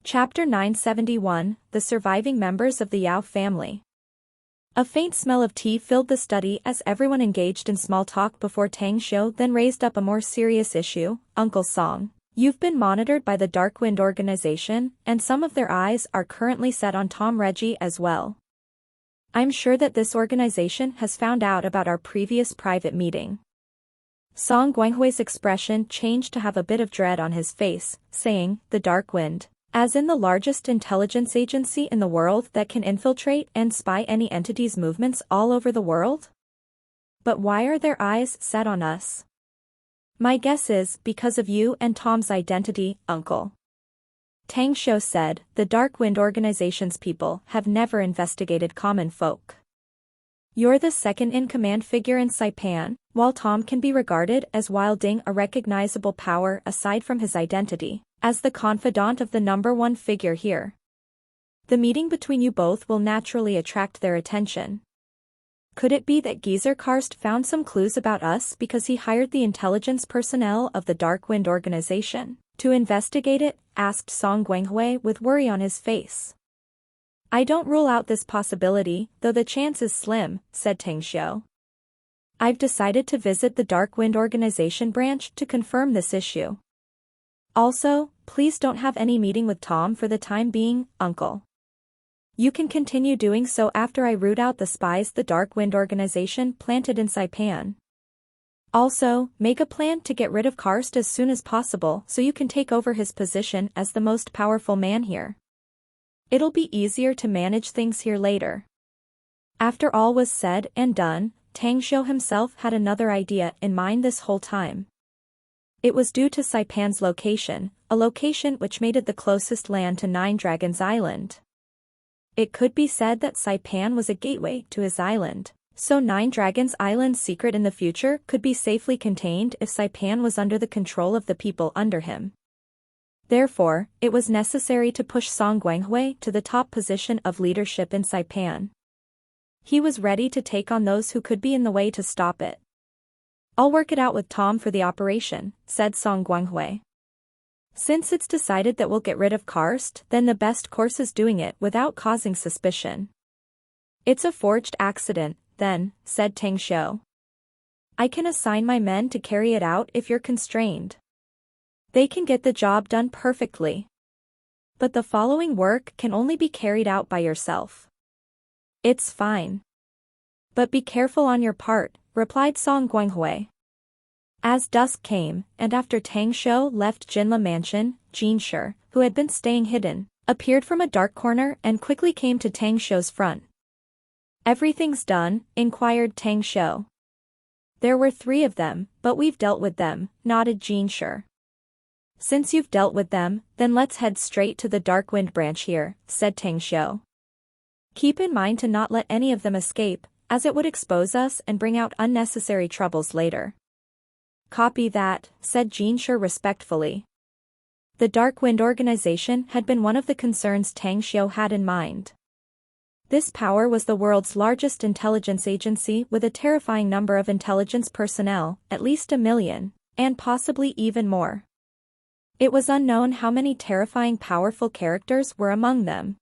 Chapter 971, The Surviving Members of the Yao Family. A faint smell of tea filled the study as everyone engaged in small talk before Tang Xiu then raised up a more serious issue. Uncle Song, you've been monitored by the Dark Wind organization, and some of their eyes are currently set on Tom Reggie as well. I'm sure that this organization has found out about our previous private meeting. Song Guanghui's expression changed to have a bit of dread on his face, saying, the Dark Wind, as in the largest intelligence agency in the world that can infiltrate and spy any entity's movements all over the world? But why are their eyes set on us? My guess is because of you and Tom's identity, Uncle. Tang Xiu said, the Dark Wind organization's people have never investigated common folk. You're the second-in-command figure in Saipan, while Tom can be regarded as wielding a recognizable power aside from his identity, as the confidant of the number one figure here. The meeting between you both will naturally attract their attention. Could it be that Geezer Karst found some clues about us because he hired the intelligence personnel of the Dark Wind organization to investigate it? Asked Song Guanghui with worry on his face. I don't rule out this possibility, though the chance is slim, said Tang Xiu. I've decided to visit the Dark Wind organization branch to confirm this issue. Also, please don't have any meeting with Tom for the time being, Uncle. You can continue doing so after I root out the spies the Dark Wind organization planted in Saipan. Also, make a plan to get rid of Karst as soon as possible so you can take over his position as the most powerful man here. It'll be easier to manage things here later. After all was said and done, Tang Xiu himself had another idea in mind this whole time. It was due to Saipan's location, a location which made it the closest land to Nine Dragons Island. It could be said that Saipan was a gateway to his island, so Nine Dragons Island's secret in the future could be safely contained if Saipan was under the control of the people under him. Therefore, it was necessary to push Song Guanghui to the top position of leadership in Saipan. He was ready to take on those who could be in the way to stop it. I'll work it out with Tom for the operation, said Song Guanghui. Since it's decided that we'll get rid of Karst, then the best course is doing it without causing suspicion. It's a forged accident, then, said Tang Xiu. I can assign my men to carry it out if you're constrained. They can get the job done perfectly. But the following work can only be carried out by yourself. It's fine. But be careful on your part, replied Song Guanghui. As dusk came, and after Tang Xiu left Jinla Mansion, Jing, who had been staying hidden, appeared from a dark corner and quickly came to Tang Xiu's front. Everything's done, inquired Tang Xiu. There were 3 of them, but we've dealt with them, nodded Jing. Since you've dealt with them, then let's head straight to the Dark Wind branch here, said Tang Xiu. Keep in mind to not let any of them escape, as it would expose us and bring out unnecessary troubles later. Copy that, said Jing respectfully. The Dark Wind organization had been one of the concerns Tang Xiu had in mind. This power was the world's largest intelligence agency with a terrifying number of intelligence personnel, at least 1 million, and possibly even more. It was unknown how many terrifying powerful characters were among them.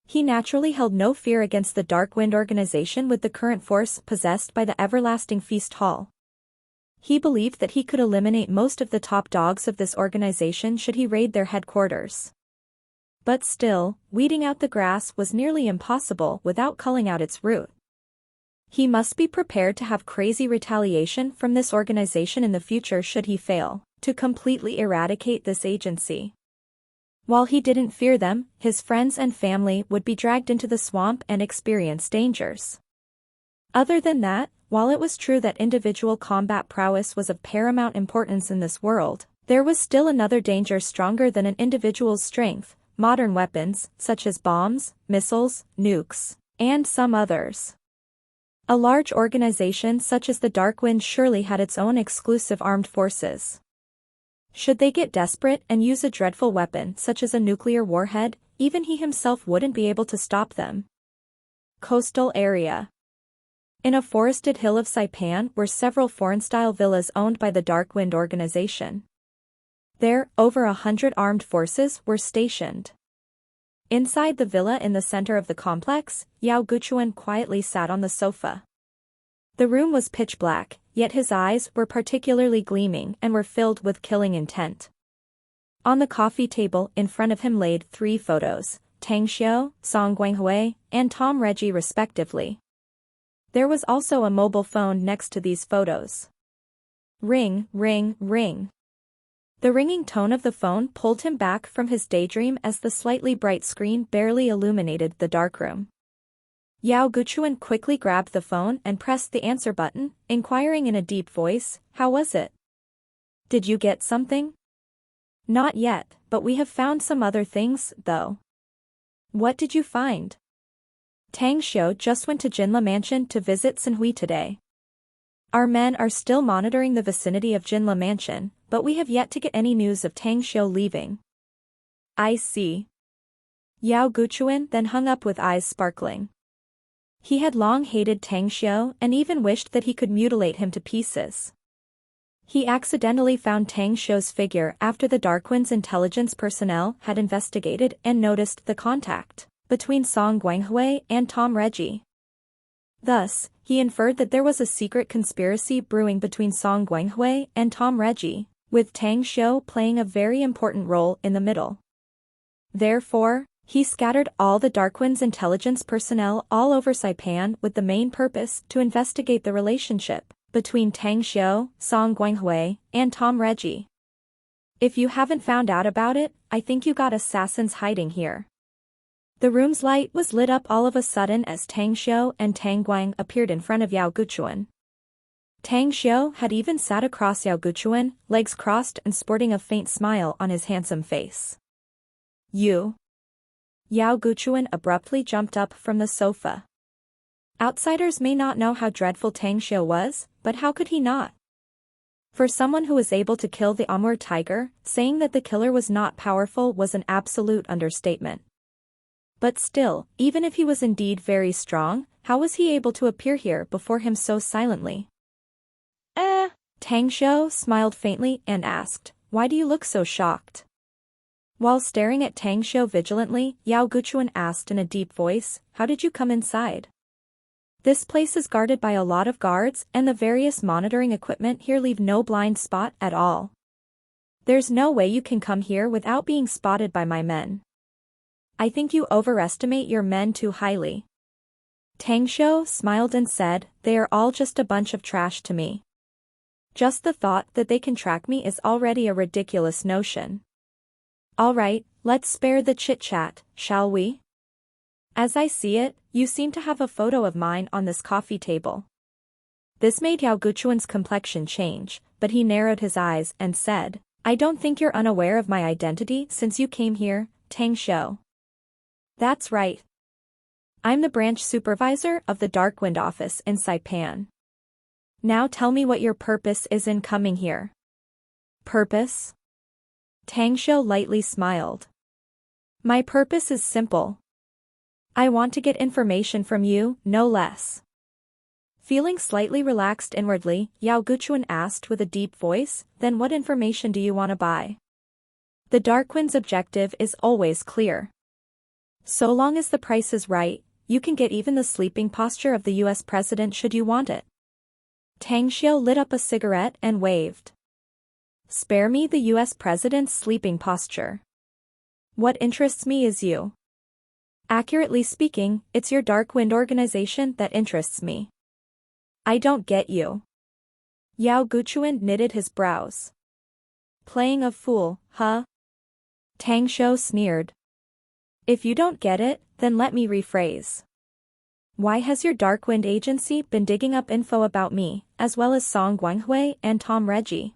He naturally held no fear against the Dark Wind organization with the current force possessed by the Everlasting Feast Hall. He believed that he could eliminate most of the top dogs of this organization should he raid their headquarters. But still, weeding out the grass was nearly impossible without culling out its root. He must be prepared to have crazy retaliation from this organization in the future should he fail to completely eradicate this agency. While he didn't fear them, his friends and family would be dragged into the swamp and experience dangers. Other than that, while it was true that individual combat prowess was of paramount importance in this world, there was still another danger stronger than an individual's strength: modern weapons, such as bombs, missiles, nukes, and some others. A large organization such as the Dark Wind surely had its own exclusive armed forces. Should they get desperate and use a dreadful weapon such as a nuclear warhead, even he himself wouldn't be able to stop them. Coastal area. In a forested hill of Saipan were several foreign-style villas owned by the Dark Wind organization. There, over 100 armed forces were stationed. Inside the villa in the center of the complex, Yao Guchuan quietly sat on the sofa. The room was pitch black, yet his eyes were particularly gleaming and were filled with killing intent. On the coffee table in front of him laid 3 photos, Tang Xiu, Song Guanghui, and Tom Reggie respectively. There was also a mobile phone next to these photos. Ring, ring, ring. The ringing tone of the phone pulled him back from his daydream as the slightly bright screen barely illuminated the darkroom. Yao Guchuan quickly grabbed the phone and pressed the answer button, inquiring in a deep voice, "How was it? Did you get something?" "Not yet, but we have found some other things, though." "What did you find?" "Tang Xiu just went to Jinla Mansion to visit Sanhui today. Our men are still monitoring the vicinity of Jinla Mansion, but we have yet to get any news of Tang Xiu leaving." "I see." Yao Guchuan then hung up with eyes sparkling. He had long hated Tang Xiu and even wished that he could mutilate him to pieces. He accidentally found Tang Xiu's figure after the Darkwind's intelligence personnel had investigated and noticed the contact between Song Guanghui and Tom Reggie. Thus, he inferred that there was a secret conspiracy brewing between Song Guanghui and Tom Reggie, with Tang Xiu playing a very important role in the middle. Therefore, he scattered all the Darkwind's intelligence personnel all over Saipan with the main purpose to investigate the relationship between Tang Xiu, Song Guanghui, and Tom Reggie. If you haven't found out about it, I think you got assassins hiding here. The room's light was lit up all of a sudden as Tang Xiu and Tang Guang appeared in front of Yao Guchuan. Tang Xiu had even sat across Yao Guchuan, legs crossed and sporting a faint smile on his handsome face. "You?" Yao Guchuan abruptly jumped up from the sofa. Outsiders may not know how dreadful Tang Xiu was, but how could he not? For someone who was able to kill the Amur tiger, saying that the killer was not powerful was an absolute understatement. But still, even if he was indeed very strong, how was he able to appear here before him so silently? Tang Xiu smiled faintly and asked, "Why do you look so shocked?" While staring at Tang Xiu vigilantly, Yao Guchuan asked in a deep voice, "How did you come inside? This place is guarded by a lot of guards and the various monitoring equipment here leave no blind spot at all. There's no way you can come here without being spotted by my men. I think you overestimate your men too highly." Tang Xiu smiled and said, "They are all just a bunch of trash to me. Just the thought that they can track me is already a ridiculous notion. All right, let's spare the chit-chat, shall we? As I see it, you seem to have a photo of mine on this coffee table." This made Yao Guchuan's complexion change, but he narrowed his eyes and said, "I don't think you're unaware of my identity since you came here, Tang Xiu." "That's right. I'm the branch supervisor of the Darkwind office in Saipan. Now tell me what your purpose is in coming here." "Purpose?" Tang Xiu lightly smiled. "My purpose is simple. I want to get information from you, no less." Feeling slightly relaxed inwardly, Yao Guchuan asked with a deep voice, "Then what information do you want to buy?" The Darkwind's objective is always clear. So long as the price is right, you can get even the sleeping posture of the US president should you want it. Tang Xiu lit up a cigarette and waved. "Spare me the US president's sleeping posture. What interests me is you. Accurately speaking, it's your Darkwind organization that interests me." "I don't get you." Yao Guchuan knitted his brows. "Playing a fool, huh?" Tang Xiu sneered. "If you don't get it, then let me rephrase. Why has your Darkwind agency been digging up info about me, as well as Song Guanghui and Tom Reggie?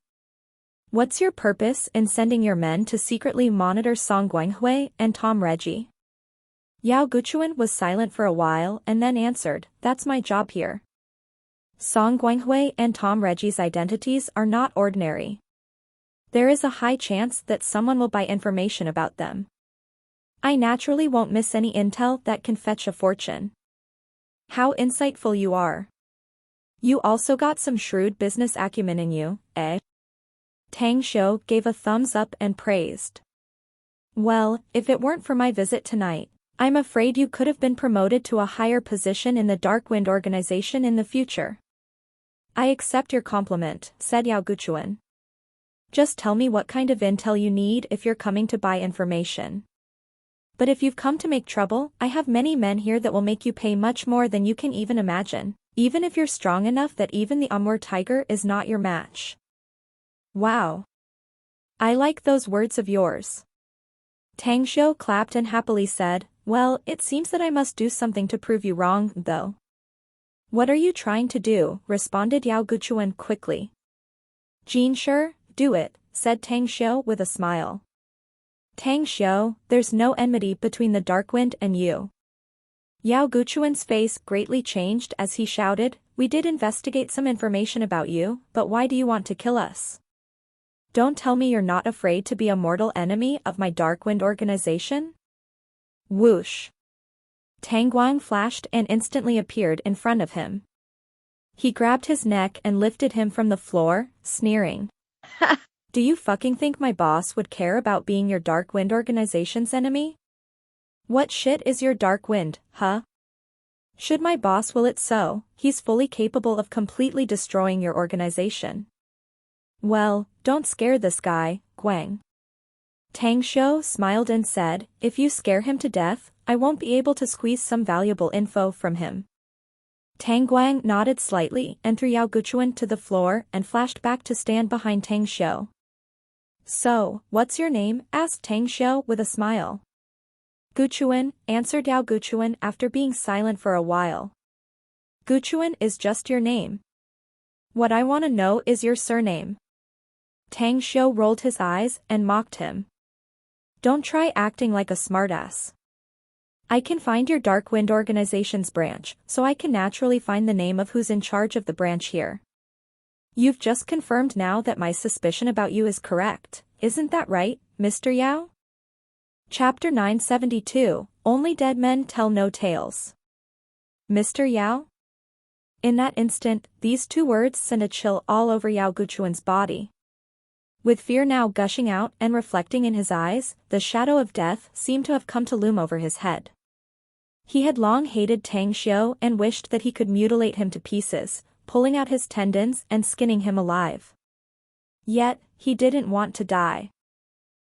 What's your purpose in sending your men to secretly monitor Song Guanghui and Tom Reggie?" Yao Guchuan was silent for a while and then answered, "That's my job here. Song Guanghui and Tom Reggie's identities are not ordinary. There is a high chance that someone will buy information about them. I naturally won't miss any intel that can fetch a fortune." "How insightful you are. You also got some shrewd business acumen in you, eh?" Tang Xiu gave a thumbs up and praised. Well, if it weren't for my visit tonight, I'm afraid you could have been promoted to a higher position in the Dark Wind organization in the future. I accept your compliment, said Yao Guchuan. Just tell me what kind of intel you need if you're coming to buy information. But if you've come to make trouble, I have many men here that will make you pay much more than you can even imagine, even if you're strong enough that even the Amur tiger is not your match. Wow. I like those words of yours. Tang Xiu clapped and happily said, well, it seems that I must do something to prove you wrong, though. What are you trying to do? Responded Yao Guchuan quickly. Jing, sure, do it, said Tang Xiu with a smile. Tang Xiu, there's no enmity between the Dark Wind and you. Yao Guchuan's face greatly changed as he shouted, we did investigate some information about you, but why do you want to kill us? Don't tell me you're not afraid to be a mortal enemy of my Dark Wind organization? Whoosh. Tang Guang flashed and instantly appeared in front of him. He grabbed his neck and lifted him from the floor, sneering. Do you fucking think my boss would care about being your Dark Wind organization's enemy? What shit is your Dark Wind, huh? Should my boss will it so, he's fully capable of completely destroying your organization. Well, don't scare this guy, Guang. Tang Xiu smiled and said, if you scare him to death, I won't be able to squeeze some valuable info from him. Tang Guang nodded slightly and threw Yao Guchuan to the floor and flashed back to stand behind Tang Xiu. So, what's your name? Asked Tang Xiu with a smile. Guchuan, answered Yao Guchuan after being silent for a while. Guchuan is just your name. What I want to know is your surname. Tang Xiu rolled his eyes and mocked him. Don't try acting like a smartass. I can find your Dark Wind organization's branch, so I can naturally find the name of who's in charge of the branch here. You've just confirmed now that my suspicion about you is correct, isn't that right, Mr. Yao? Chapter 972, Only Dead Men Tell No Tales. Mr. Yao? In that instant, these two words sent a chill all over Yao Guchuan's body. With fear now gushing out and reflecting in his eyes, the shadow of death seemed to have come to loom over his head. He had long hated Tang Xiu and wished that he could mutilate him to pieces, pulling out his tendons and skinning him alive. Yet, he didn't want to die.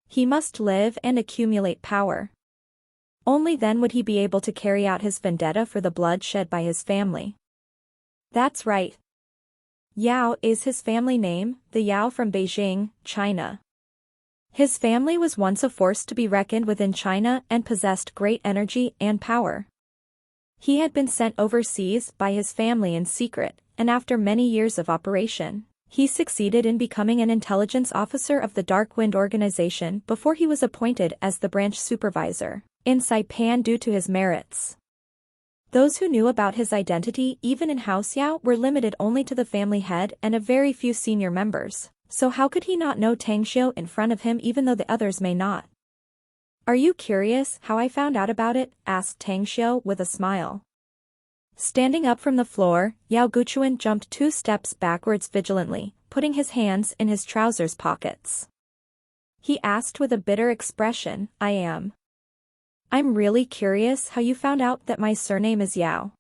He must live and accumulate power. Only then would he be able to carry out his vendetta for the blood shed by his family. That's right. Yao is his family name, the Yao from Beijing, China. His family was once a force to be reckoned with in China and possessed great energy and power. He had been sent overseas by his family in secret, and after many years of operation, he succeeded in becoming an intelligence officer of the Dark Wind organization before he was appointed as the branch supervisor in Saipan due to his merits. Those who knew about his identity even in House Yao were limited only to the family head and a very few senior members, so how could he not know Tang Xiu in front of him even though the others may not? Are you curious how I found out about it? Asked Tang Xiu with a smile. Standing up from the floor, Yao Guchuan jumped 2 steps backwards vigilantly, putting his hands in his trousers pockets. He asked with a bitter expression, I'm really curious how you found out that my surname is Yao.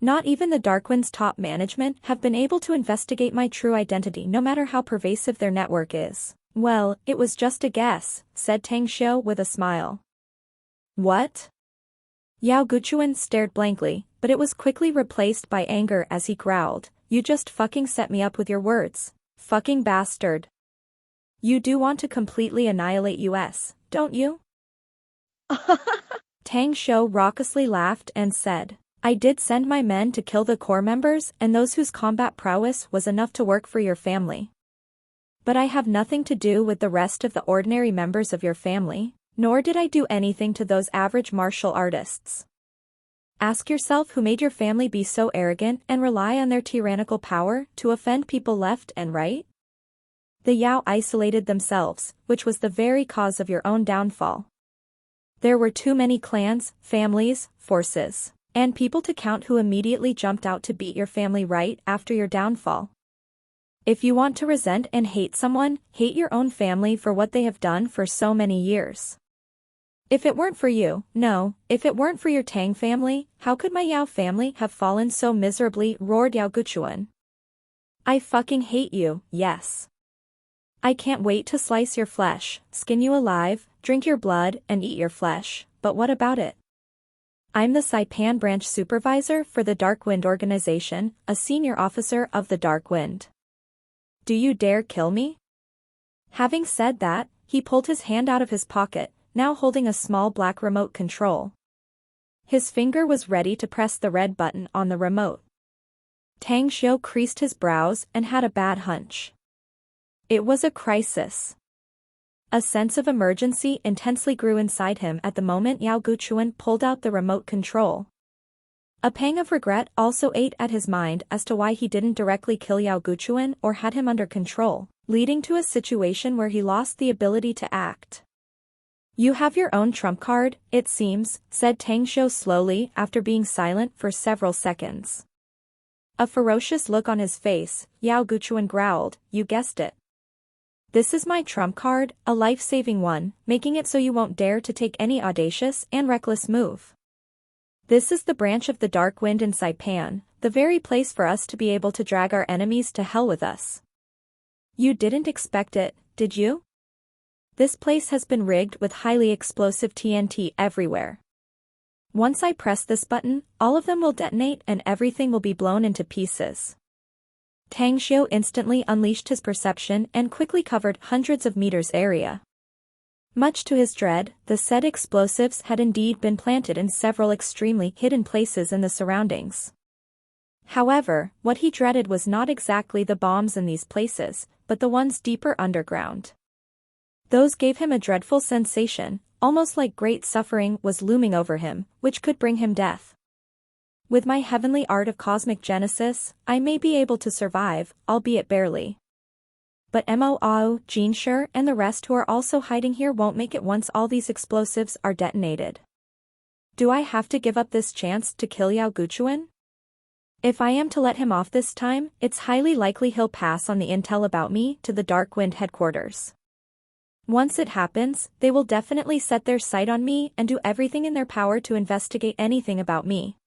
Not even the Darkwind's top management have been able to investigate my true identity no matter how pervasive their network is. Well, it was just a guess, said Tang Xiu with a smile. What? Yao Guchuan stared blankly, but it was quickly replaced by anger as he growled, you just fucking set me up with your words, fucking bastard. You do want to completely annihilate us, don't you? Tang Xiu raucously laughed and said, I did send my men to kill the core members and those whose combat prowess was enough to work for your family. But I have nothing to do with the rest of the ordinary members of your family, nor did I do anything to those average martial artists. Ask yourself who made your family be so arrogant and rely on their tyrannical power to offend people left and right? The Yao isolated themselves, which was the very cause of your own downfall. There were too many clans, families, forces, and people to count who immediately jumped out to beat your family right after your downfall. If you want to resent and hate someone, hate your own family for what they have done for so many years. If it weren't for you, no, if it weren't for your Tang family, how could my Yao family have fallen so miserably, roared Yao Guchuan. I fucking hate you, yes. I can't wait to slice your flesh, skin you alive, drink your blood, and eat your flesh, but what about it? I'm the Saipan branch supervisor for the Dark Wind organization, a senior officer of the Dark Wind. Do you dare kill me? Having said that, he pulled his hand out of his pocket, now holding a small black remote control. His finger was ready to press the red button on the remote. Tang Xiu creased his brows and had a bad hunch. It was a crisis. A sense of emergency intensely grew inside him at the moment Yao Guchuan pulled out the remote control. A pang of regret also ate at his mind as to why he didn't directly kill Yao Guchuan or had him under control, leading to a situation where he lost the ability to act. You have your own trump card, it seems, said Tang Xiu slowly after being silent for several seconds. A ferocious look on his face, Yao Guchuan growled, you guessed it. This is my trump card, a life-saving one, making it so you won't dare to take any audacious and reckless move. This is the branch of the Dark Wind in Saipan, the very place for us to be able to drag our enemies to hell with us. You didn't expect it, did you? This place has been rigged with highly explosive TNT everywhere. Once I press this button, all of them will detonate and everything will be blown into pieces. Tang Xiu instantly unleashed his perception and quickly covered hundreds of meters area. Much to his dread, the said explosives had indeed been planted in several extremely hidden places in the surroundings. However, what he dreaded was not exactly the bombs in these places, but the ones deeper underground. Those gave him a dreadful sensation, almost like great suffering was looming over him, which could bring him death. With my heavenly art of cosmic genesis, I may be able to survive, albeit barely. But Mo, Jing and the rest who are also hiding here won't make it once all these explosives are detonated. Do I have to give up this chance to kill Yao Guchuan? If I am to let him off this time, it's highly likely he'll pass on the intel about me to the Dark Wind headquarters. Once it happens, they will definitely set their sight on me and do everything in their power to investigate anything about me.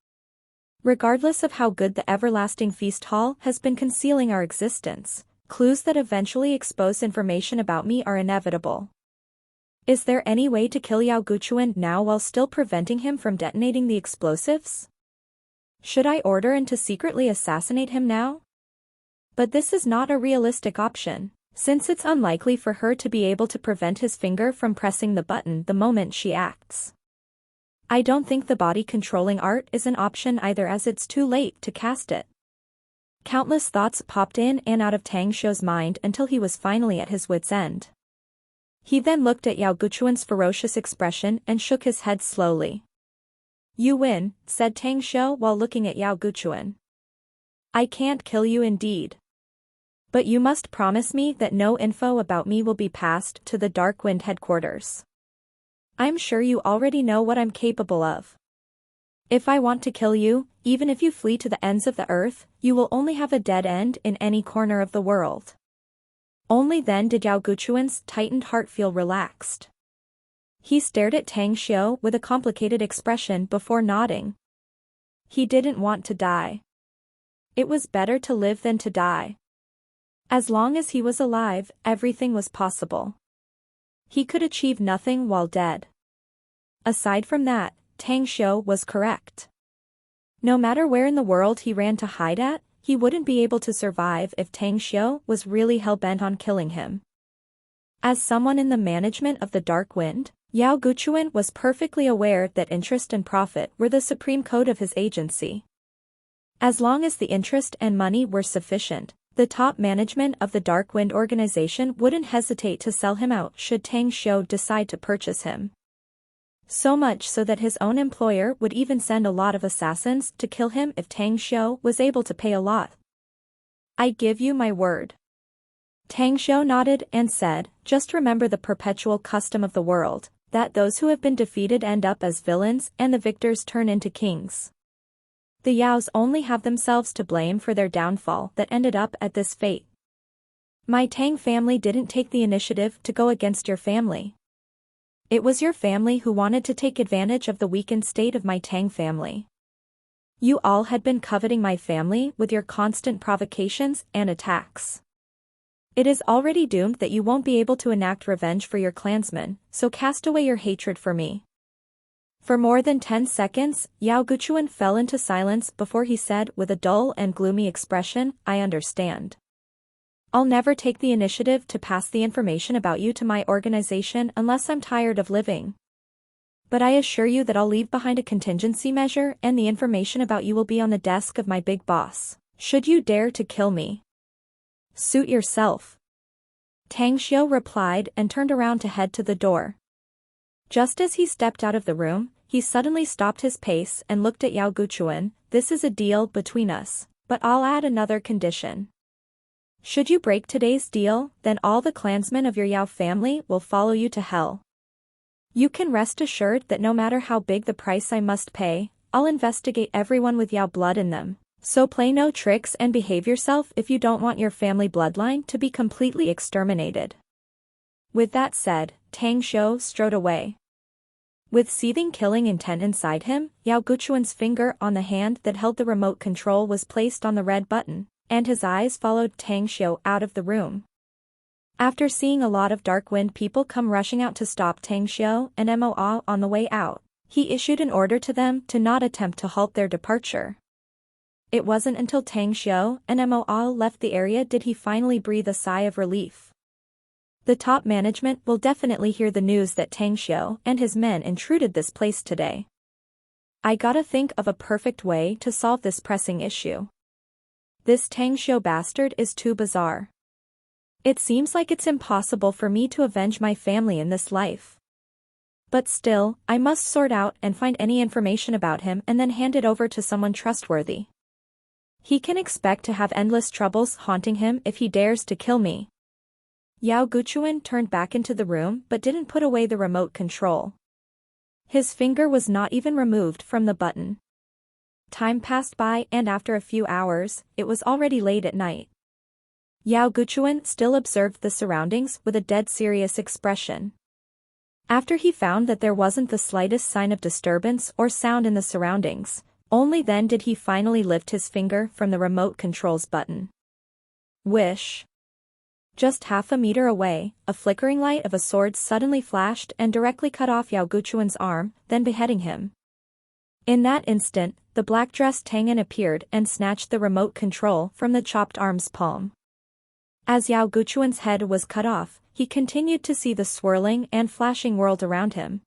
Regardless of how good the everlasting feast hall has been concealing our existence, clues that eventually expose information about me are inevitable. Is there any way to kill Yao Guchuan now while still preventing him from detonating the explosives? Should I order and to secretly assassinate him now? But this is not a realistic option, since it's unlikely for her to be able to prevent his finger from pressing the button the moment she acts. I don't think the body-controlling art is an option either, as it's too late to cast it. Countless thoughts popped in and out of Tang Xiu's mind until he was finally at his wit's end. He then looked at Yao Guchuan's ferocious expression and shook his head slowly. You win, said Tang Xiu while looking at Yao Guchuan. I can't kill you indeed. But you must promise me that no info about me will be passed to the Dark Wind headquarters. I'm sure you already know what I'm capable of. If I want to kill you, even if you flee to the ends of the earth, you will only have a dead end in any corner of the world. Only then did Yao Guchuan's tightened heart feel relaxed. He stared at Tang Xiu with a complicated expression before nodding. He didn't want to die. It was better to live than to die. As long as he was alive, everything was possible. He could achieve nothing while dead. Aside from that, Tang Xiu was correct. No matter where in the world he ran to hide at, he wouldn't be able to survive if Tang Xiu was really hell-bent on killing him. As someone in the management of the Dark Wind, Yao Guchuan was perfectly aware that interest and profit were the supreme code of his agency. As long as the interest and money were sufficient, the top management of the Dark Wind organization wouldn't hesitate to sell him out should Tang Xiu decide to purchase him. So much so that his own employer would even send a lot of assassins to kill him if Tang Xiu was able to pay a lot. I give you my word. Tang Xiu nodded and said, just remember the perpetual custom of the world, that those who have been defeated end up as villains and the victors turn into kings. The Yaos only have themselves to blame for their downfall that ended up at this fate. My Tang family didn't take the initiative to go against your family. It was your family who wanted to take advantage of the weakened state of my Tang family. You all had been coveting my family with your constant provocations and attacks. It is already doomed that you won't be able to enact revenge for your clansmen, so cast away your hatred for me. For more than 10 seconds, Yao Guchuan fell into silence before he said with a dull and gloomy expression, I understand. I'll never take the initiative to pass the information about you to my organization unless I'm tired of living. But I assure you that I'll leave behind a contingency measure and the information about you will be on the desk of my big boss, should you dare to kill me. Suit yourself. Tang Xiu replied and turned around to head to the door. Just as he stepped out of the room, he suddenly stopped his pace and looked at Yao Guchuan. This is a deal between us, but I'll add another condition. Should you break today's deal, then all the clansmen of your Yao family will follow you to hell. You can rest assured that no matter how big the price I must pay, I'll investigate everyone with Yao blood in them. So play no tricks and behave yourself if you don't want your family bloodline to be completely exterminated. With that said, Tang Xiu strode away. With seething killing intent inside him, Yao Guchuan's finger on the hand that held the remote control was placed on the red button, and his eyes followed Tang Xiu out of the room. After seeing a lot of dark-wind people come rushing out to stop Tang Xiu and Mo on the way out, he issued an order to them to not attempt to halt their departure. It wasn't until Tang Xiu and Mo left the area did he finally breathe a sigh of relief. The top management will definitely hear the news that Tang Xiu and his men intruded this place today. I gotta think of a perfect way to solve this pressing issue. This Tang Xiu bastard is too bizarre. It seems like it's impossible for me to avenge my family in this life. But still, I must sort out and find any information about him and then hand it over to someone trustworthy. He can expect to have endless troubles haunting him if he dares to kill me. Yao Guchuan turned back into the room but didn't put away the remote control. His finger was not even removed from the button. Time passed by and after a few hours, it was already late at night. Yao Guchuan still observed the surroundings with a dead serious expression. After he found that there wasn't the slightest sign of disturbance or sound in the surroundings, only then did he finally lift his finger from the remote control's button. Wish. Just half a meter away, a flickering light of a sword suddenly flashed and directly cut off Yao Guchuan's arm, then beheading him. In that instant, the black-dressed Tangan appeared and snatched the remote control from the chopped arm's palm. As Yao Guchuan's head was cut off, he continued to see the swirling and flashing world around him.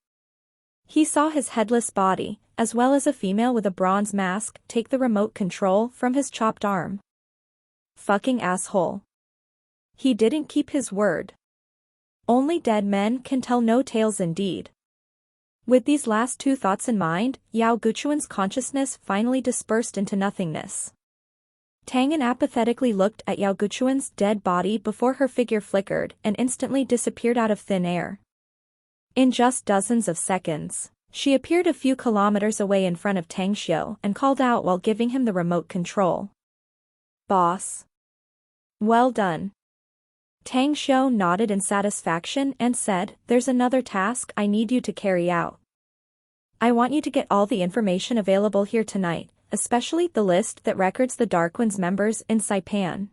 He saw his headless body, as well as a female with a bronze mask, take the remote control from his chopped arm. Fucking asshole. He didn't keep his word. Only dead men can tell no tales indeed. With these last two thoughts in mind, Yao Guchuan's consciousness finally dispersed into nothingness. Tangan apathetically looked at Yao Guchuan's dead body before her figure flickered and instantly disappeared out of thin air. In just dozens of seconds, she appeared a few kilometers away in front of Tang Xiu and called out while giving him the remote control. Boss. Well done. Tang Xiu nodded in satisfaction and said, there's another task I need you to carry out. I want you to get all the information available here tonight, especially the list that records the Darkwind's members in Saipan.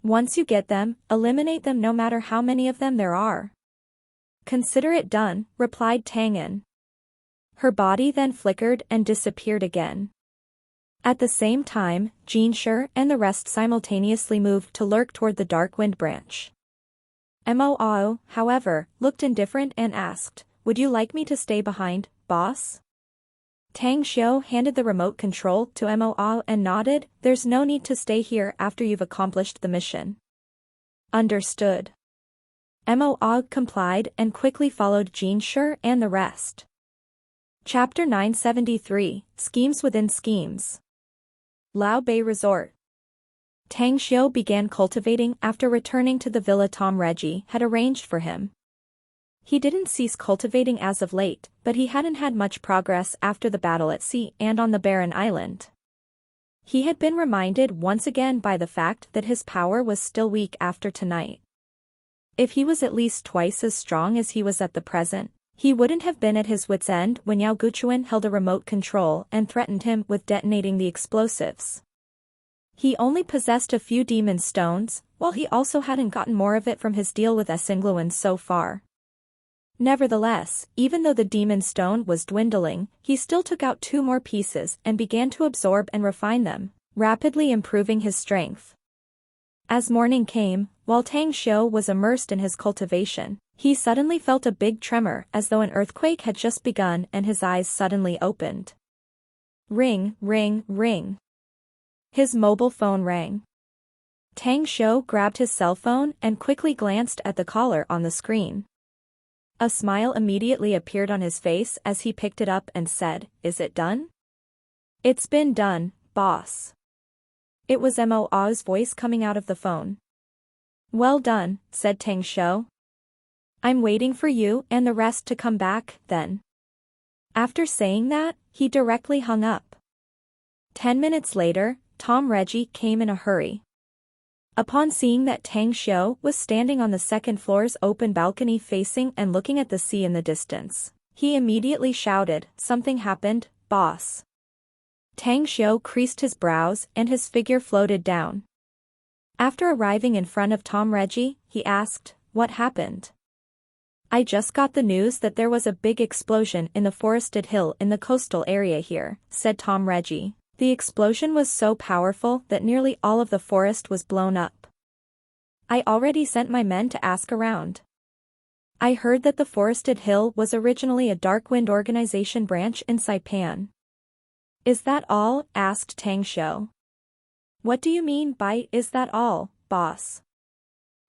Once you get them, eliminate them no matter how many of them there are. Consider it done, replied Tangan. Her body then flickered and disappeared again. At the same time, Jing and the rest simultaneously moved to lurk toward the Darkwind branch. Mo, however, looked indifferent and asked, would you like me to stay behind, boss? Tang Xiu handed the remote control to Mo and nodded, there's no need to stay here after you've accomplished the mission. Understood. Mo complied and quickly followed Jing and the rest. Chapter 973, Schemes Within Schemes. Lao Bei Resort. Tang Xiu began cultivating after returning to the villa Tom Reggie had arranged for him. He didn't cease cultivating as of late, but he hadn't had much progress after the battle at sea and on the barren island. He had been reminded once again by the fact that his power was still weak after tonight. If he was at least twice as strong as he was at the present, he wouldn't have been at his wit's end when Yao Guchuan held a remote control and threatened him with detonating the explosives. He only possessed a few demon stones, while he also hadn't gotten more of it from his deal with Esingluan so far. Nevertheless, even though the demon stone was dwindling, he still took out 2 more pieces and began to absorb and refine them, rapidly improving his strength. As morning came, while Tang Xiu was immersed in his cultivation, he suddenly felt a big tremor as though an earthquake had just begun and his eyes suddenly opened. Ring, ring, ring. His mobile phone rang. Tang Xiu grabbed his cell phone and quickly glanced at the caller on the screen. A smile immediately appeared on his face as he picked it up and said, "Is it done?" "It's been done, boss." It was Mo A's voice coming out of the phone. "Well done," said Tang Xiu. "I'm waiting for you and the rest to come back, then." After saying that, he directly hung up. 10 minutes later, Tom Reggie came in a hurry. Upon seeing that Tang Xiu was standing on the second floor's open balcony facing and looking at the sea in the distance, he immediately shouted, "Something happened, boss." Tang Xiu creased his brows and his figure floated down. After arriving in front of Tom Reggie, he asked, "What happened?" "I just got the news that there was a big explosion in the forested hill in the coastal area here," said Tom Reggie. "The explosion was so powerful that nearly all of the forest was blown up. I already sent my men to ask around. I heard that the forested hill was originally a Dark Wind organization branch in Saipan." "Is that all?" asked Tang Xiu. "What do you mean by, is that all, boss?"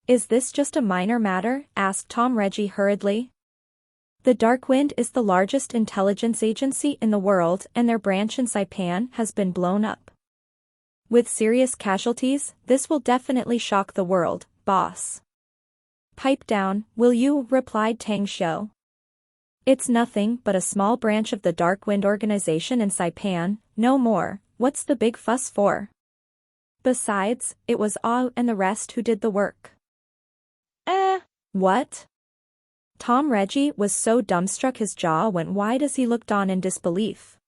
"Is this just a minor matter?" asked Tom Reggie hurriedly. "The Dark Wind is the largest intelligence agency in the world and their branch in Saipan has been blown up. With serious casualties, this will definitely shock the world, boss." "Pipe down, will you?" replied Tang Xiu. "It's nothing but a small branch of the Dark Wind organization in Saipan, no more. What's the big fuss for? Besides, it was Ah and the rest who did the work." What?" Tom Reggie was so dumbstruck his jaw went wide as he looked on in disbelief.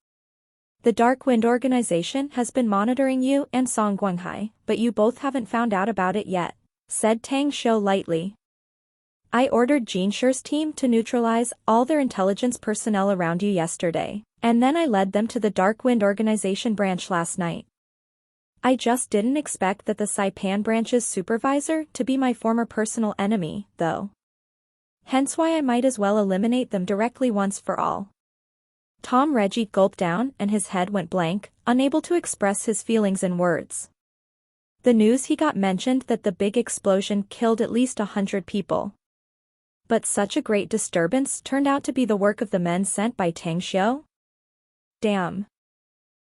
"The Dark Wind organization has been monitoring you and Song Guanghai, but you both haven't found out about it yet," said Tang Xiu lightly. "I ordered Jinshi's team to neutralize all their intelligence personnel around you yesterday, and then I led them to the Dark Wind organization branch last night. I just didn't expect that the Saipan branch's supervisor to be my former personal enemy, though. Hence why I might as well eliminate them directly once for all." Tom Reggie gulped down and his head went blank, unable to express his feelings in words. The news he got mentioned that the big explosion killed at least 100 people. But such a great disturbance turned out to be the work of the men sent by Tang Xiu? Damn.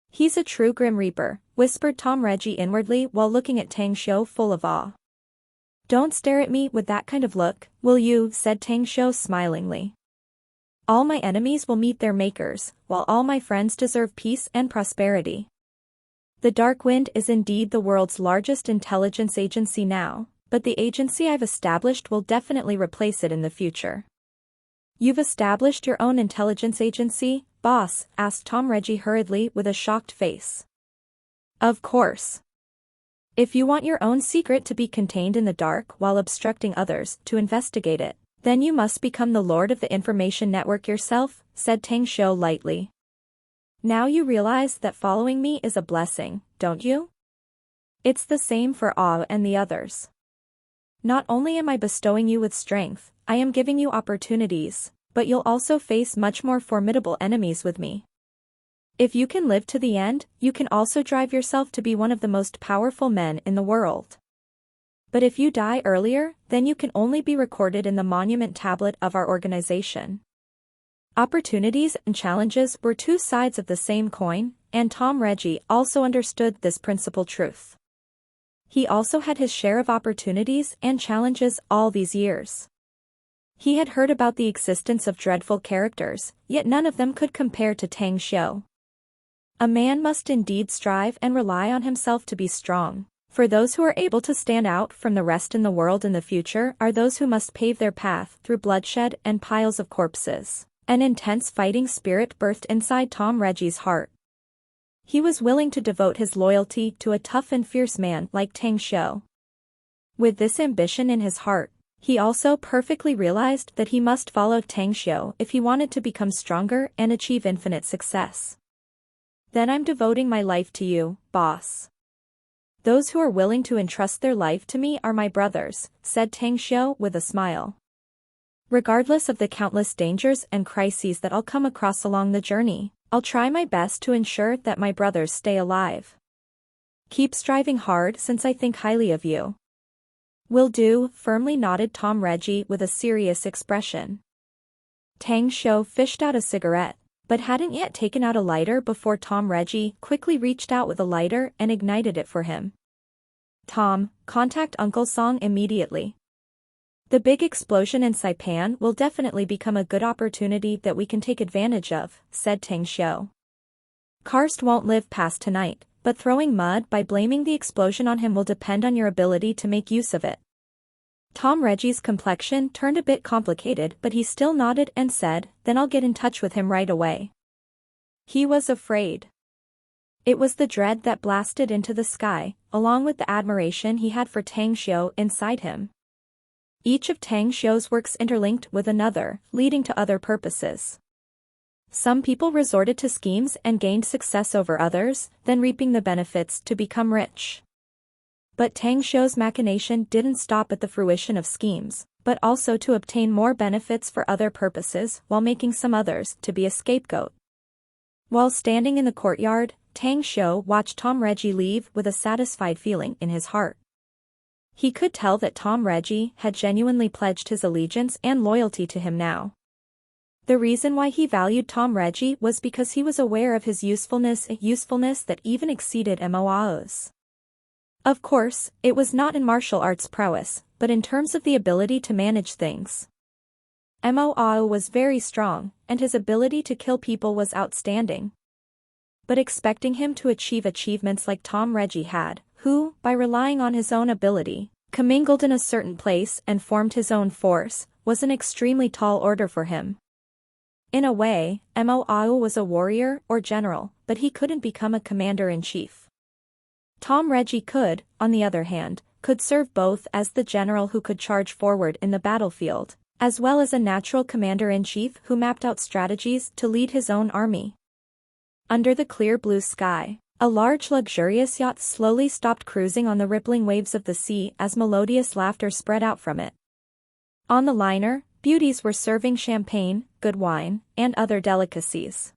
"He's a true Grim Reaper," whispered Tom Reggie inwardly while looking at Tang Xiu full of awe. "Don't stare at me with that kind of look, will you?" said Tang Xiu smilingly. "All my enemies will meet their makers, while all my friends deserve peace and prosperity. The Dark Wind is indeed the world's largest intelligence agency now, but the agency I've established will definitely replace it in the future." "You've established your own intelligence agency, boss?" asked Tom Reggie hurriedly with a shocked face. "Of course. If you want your own secret to be contained in the dark while obstructing others to investigate it, then you must become the lord of the information network yourself," said Tang Xiu lightly. "Now you realize that following me is a blessing, don't you? It's the same for Ah and the others. Not only am I bestowing you with strength, I am giving you opportunities, but you'll also face much more formidable enemies with me. If you can live to the end, you can also drive yourself to be one of the most powerful men in the world. But if you die earlier, then you can only be recorded in the monument tablet of our organization." Opportunities and challenges were 2 sides of the same coin, and Tom Reggie also understood this principal truth. He also had his share of opportunities and challenges all these years. He had heard about the existence of dreadful characters, yet none of them could compare to Tang Xiu. A man must indeed strive and rely on himself to be strong. For those who are able to stand out from the rest in the world in the future are those who must pave their path through bloodshed and piles of corpses. An intense fighting spirit birthed inside Tom Reggie's heart. He was willing to devote his loyalty to a tough and fierce man like Tang Xiu. With this ambition in his heart, he also perfectly realized that he must follow Tang Xiu if he wanted to become stronger and achieve infinite success. Then I'm devoting my life to you, boss. Those who are willing to entrust their life to me are my brothers, said Tang Xiu with a smile. Regardless of the countless dangers and crises that I'll come across along the journey, I'll try my best to ensure that my brothers stay alive. Keep striving hard since I think highly of you. Will do, firmly nodded Tom Reggie with a serious expression. Tang Xiu fished out a cigarette, but hadn't yet taken out a lighter before Tom Reggie quickly reached out with a lighter and ignited it for him. Tom, contact Uncle Song immediately. The big explosion in Saipan will definitely become a good opportunity that we can take advantage of, said Tang Xiu. Karst won't live past tonight, but throwing mud by blaming the explosion on him will depend on your ability to make use of it. Tom Reggie's complexion turned a bit complicated, but he still nodded and said, then I'll get in touch with him right away. He was afraid. It was the dread that blasted into the sky, along with the admiration he had for Tang Xiu inside him. Each of Tang Xiu's works interlinked with another, leading to other purposes. Some people resorted to schemes and gained success over others, then reaping the benefits to become rich. But Tang Xiu's machination didn't stop at the fruition of schemes, but also to obtain more benefits for other purposes while making some others to be a scapegoat. While standing in the courtyard, Tang Xiu watched Tom Reggie leave with a satisfied feeling in his heart. He could tell that Tom Reggie had genuinely pledged his allegiance and loyalty to him now. The reason why he valued Tom Reggie was because he was aware of his usefulness, a usefulness that even exceeded Moao's. Of course, it was not in martial arts prowess, but in terms of the ability to manage things. Moao was very strong, and his ability to kill people was outstanding. But expecting him to achieve achievements like Tom Reggie had, who, by relying on his own ability, commingled in a certain place and formed his own force, was an extremely tall order for him. In a way, Moao was a warrior or general, but he couldn't become a commander-in-chief. Tom Reggie could, on the other hand, could serve both as the general who could charge forward in the battlefield, as well as a natural commander-in-chief who mapped out strategies to lead his own army. Under the clear blue sky, a large luxurious yacht slowly stopped cruising on the rippling waves of the sea as melodious laughter spread out from it. On the liner, beauties were serving champagne, good wine, and other delicacies.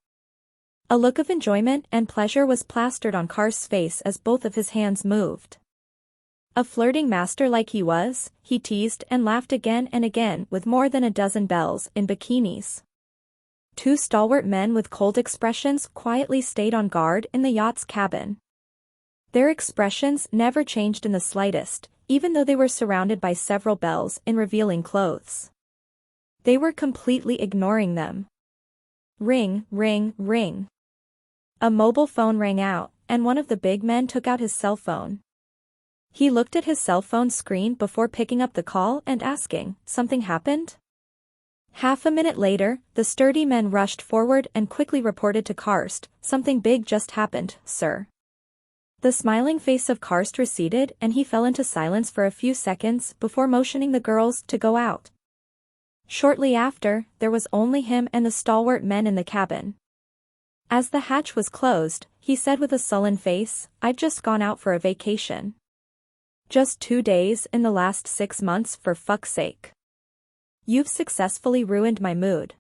A look of enjoyment and pleasure was plastered on Karst's face as both of his hands moved. A flirting master like he was, he teased and laughed again and again with more than a dozen belles in bikinis. Two stalwart men with cold expressions quietly stayed on guard in the yacht's cabin. Their expressions never changed in the slightest, even though they were surrounded by several belles in revealing clothes. They were completely ignoring them. Ring, ring, ring. A mobile phone rang out, and one of the big men took out his cell phone. He looked at his cell phone screen before picking up the call and asking, "Something happened?" Half a minute later, the sturdy men rushed forward and quickly reported to Karst, "Something big just happened, sir." The smiling face of Karst receded and he fell into silence for a few seconds before motioning the girls to go out. Shortly after, there was only him and the stalwart men in the cabin. As the hatch was closed, he said with a sullen face, "I've just gone out for a vacation. Just 2 days in the last 6 months, for fuck's sake. You've successfully ruined my mood.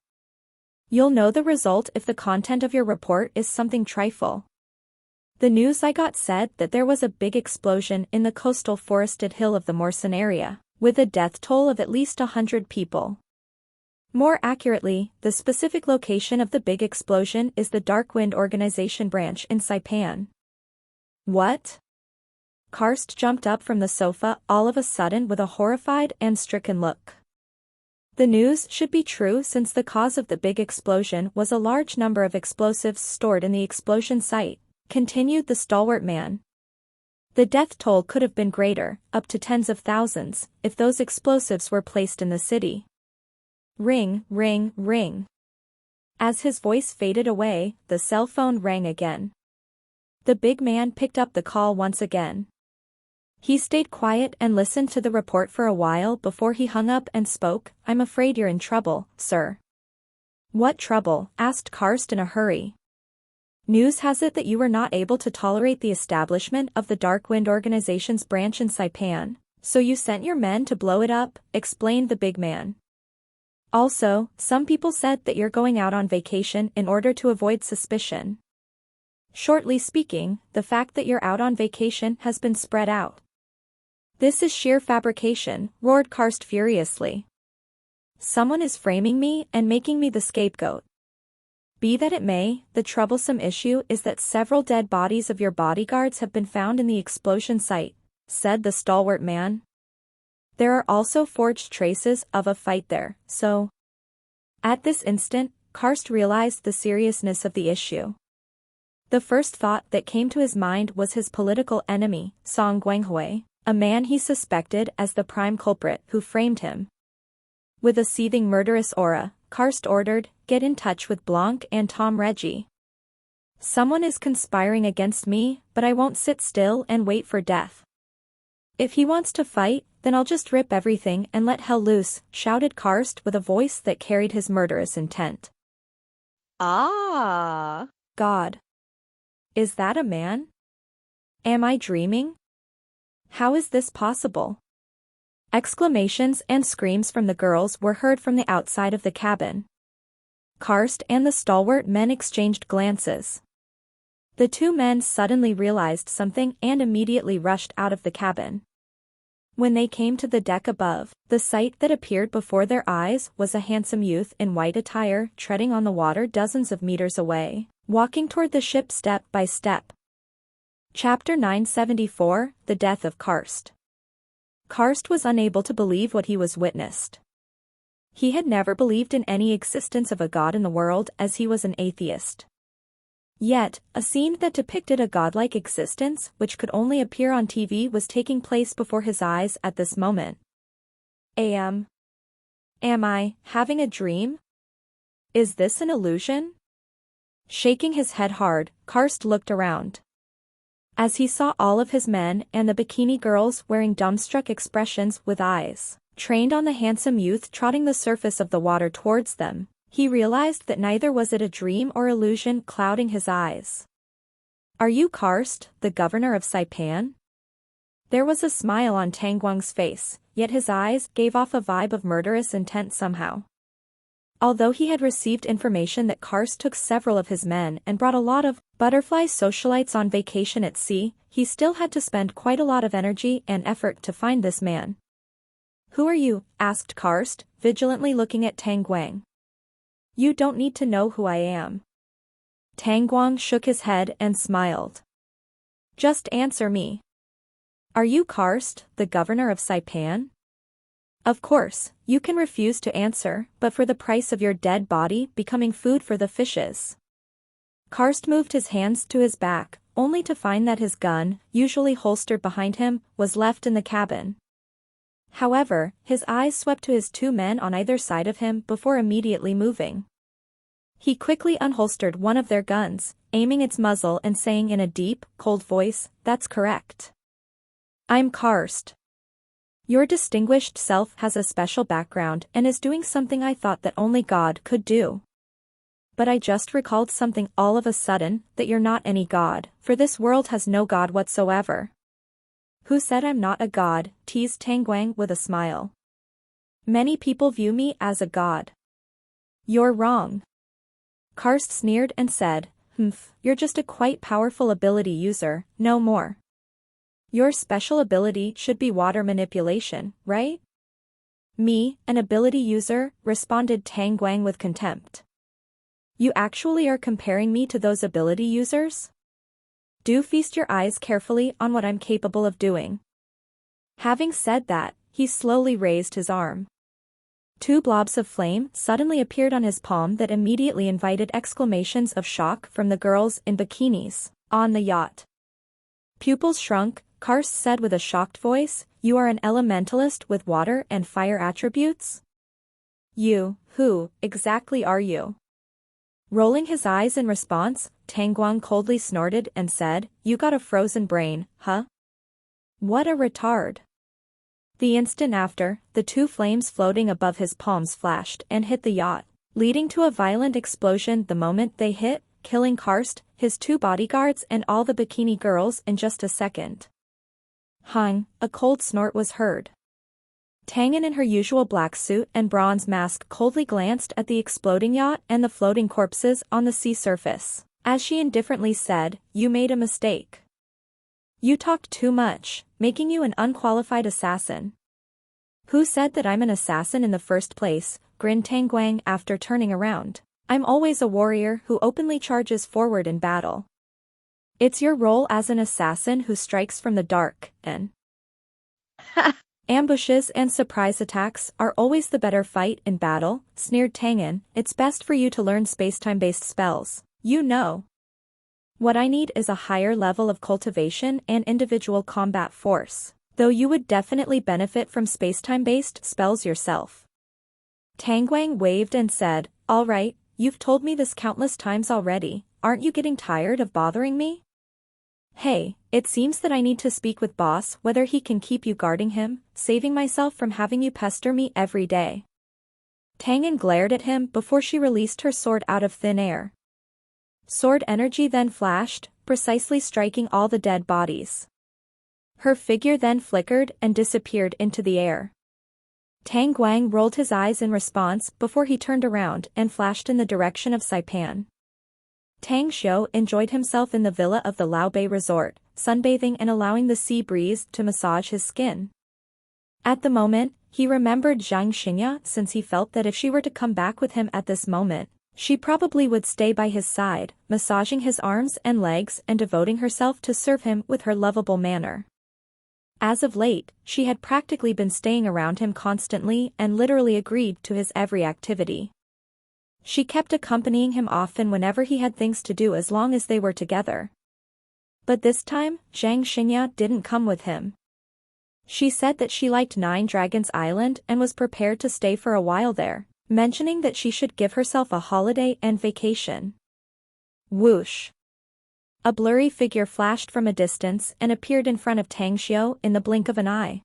You'll know the result if the content of your report is something trifle. The news I got said that there was a big explosion in the coastal forested hill of the Morson area, with a death toll of at least 100 people. More accurately, the specific location of the big explosion is the Darkwind Organization branch in Saipan." "What?" Karst jumped up from the sofa all of a sudden with a horrified and stricken look. The news should be true since the cause of the big explosion was a large number of explosives stored in the explosion site, continued the stalwart man. The death toll could have been greater, up to tens of thousands, if those explosives were placed in the city. Ring, ring, ring. As his voice faded away, the cell phone rang again. The big man picked up the call once again. He stayed quiet and listened to the report for a while before he hung up and spoke. "I'm afraid you're in trouble, sir." "What trouble?" asked Karst in a hurry. "News has it that you were not able to tolerate the establishment of the Dark Wind Organization's branch in Saipan, so you sent your men to blow it up," explained the big man. "Also, some people said that you're going out on vacation in order to avoid suspicion." "Shortly speaking, the fact that you're out on vacation has been spread out." "This is sheer fabrication," roared Karst furiously. "Someone is framing me and making me the scapegoat." "Be that it may, the troublesome issue is that several dead bodies of your bodyguards have been found in the explosion site," said the stalwart man. "There are also forged traces of a fight there, so..." At this instant, Karst realized the seriousness of the issue. The first thought that came to his mind was his political enemy, Song Guanghui, a man he suspected as the prime culprit who framed him. With a seething murderous aura, Karst ordered, "Get in touch with Blanc and Tom Reggie. Someone is conspiring against me, but I won't sit still and wait for death. If he wants to fight, then I'll just rip everything and let hell loose," shouted Karst with a voice that carried his murderous intent. Ah! God. Is that a man? Am I dreaming? How is this possible? Exclamations and screams from the girls were heard from the outside of the cabin. Karst and the stalwart men exchanged glances. The two men suddenly realized something and immediately rushed out of the cabin. When they came to the deck above, the sight that appeared before their eyes was a handsome youth in white attire treading on the water dozens of meters away, walking toward the ship step by step. Chapter 974, The Death of Karst. Karst was unable to believe what he was witnessed. He had never believed in any existence of a god in the world as he was an atheist. Yet, a scene that depicted a godlike existence which could only appear on TV was taking place before his eyes at this moment. Am I having a dream? Is this an illusion? Shaking his head hard, Karst looked around. As he saw all of his men and the bikini girls wearing dumbstruck expressions with eyes trained on the handsome youth trotting the surface of the water towards them, he realized that neither was it a dream or illusion clouding his eyes. "Are you Karst, the governor of Saipan?" There was a smile on Tang Guang's face, yet his eyes gave off a vibe of murderous intent somehow. Although he had received information that Karst took several of his men and brought a lot of butterfly socialites on vacation at sea, he still had to spend quite a lot of energy and effort to find this man. "Who are you?" asked Karst, vigilantly looking at Tang Guang. "You don't need to know who I am." Tang Guang shook his head and smiled. "Just answer me. Are you Karst, the governor of Saipan?" "Of course, you can refuse to answer, but for the price of your dead body becoming food for the fishes." Karst moved his hands to his back, only to find that his gun, usually holstered behind him, was left in the cabin. However, his eyes swept to his two men on either side of him before immediately moving. He quickly unholstered one of their guns, aiming its muzzle and saying in a deep, cold voice, "That's correct. I'm Karst. Your distinguished self has a special background and is doing something I thought that only God could do. But I just recalled something all of a sudden, that you're not any god, for this world has no god whatsoever." "Who said I'm not a god?" teased Tang Guang with a smile. "Many people view me as a god." "You're wrong." Karst sneered and said, You're just a quite powerful ability user, no more. Your special ability should be water manipulation, right?" "Me, an ability user," responded Tang Guang with contempt. "You actually are comparing me to those ability users? Do feast your eyes carefully on what I'm capable of doing." Having said that, he slowly raised his arm. Two blobs of flame suddenly appeared on his palm that immediately invited exclamations of shock from the girls in bikinis on the yacht. Pupils shrunk, Karst said with a shocked voice, "You are an elementalist with water and fire attributes? Who exactly are you?" Rolling his eyes in response, Tangguang coldly snorted and said, "You got a frozen brain, huh? What a retard." The instant after, the two flames floating above his palms flashed and hit the yacht, leading to a violent explosion the moment they hit, killing Karst, his two bodyguards and all the bikini girls in just a second. Hung, a cold snort was heard. Tangan in her usual black suit and bronze mask coldly glanced at the exploding yacht and the floating corpses on the sea surface, as she indifferently said, "You made a mistake. You talked too much, making you an unqualified assassin." "Who said that I'm an assassin in the first place?" grinned Tangguang after turning around. "I'm always a warrior who openly charges forward in battle. It's your role as an assassin who strikes from the dark, and ambushes and surprise attacks are always the better fight in battle," sneered Tangan. "It's best for you to learn spacetime-based spells, you know. What I need is a higher level of cultivation and individual combat force, though you would definitely benefit from spacetime-based spells yourself." Tangguang waved and said, "All right, you've told me this countless times already, aren't you getting tired of bothering me? Hey, it seems that I need to speak with boss whether he can keep you guarding him, saving myself from having you pester me every day." Tangan glared at him before she released her sword out of thin air. Sword energy then flashed, precisely striking all the dead bodies. Her figure then flickered and disappeared into the air. Tangguang rolled his eyes in response before he turned around and flashed in the direction of Saipan. Tang Xiu enjoyed himself in the villa of the Lao Bei resort, sunbathing and allowing the sea breeze to massage his skin. At the moment, he remembered Zhang Xingya since he felt that if she were to come back with him at this moment, she probably would stay by his side, massaging his arms and legs and devoting herself to serve him with her lovable manner. As of late, she had practically been staying around him constantly and literally agreed to his every activity. She kept accompanying him often whenever he had things to do as long as they were together. But this time, Zhang Xingya didn't come with him. She said that she liked Nine Dragons Island and was prepared to stay for a while there, mentioning that she should give herself a holiday and vacation. Whoosh! A blurry figure flashed from a distance and appeared in front of Tang Xiu in the blink of an eye.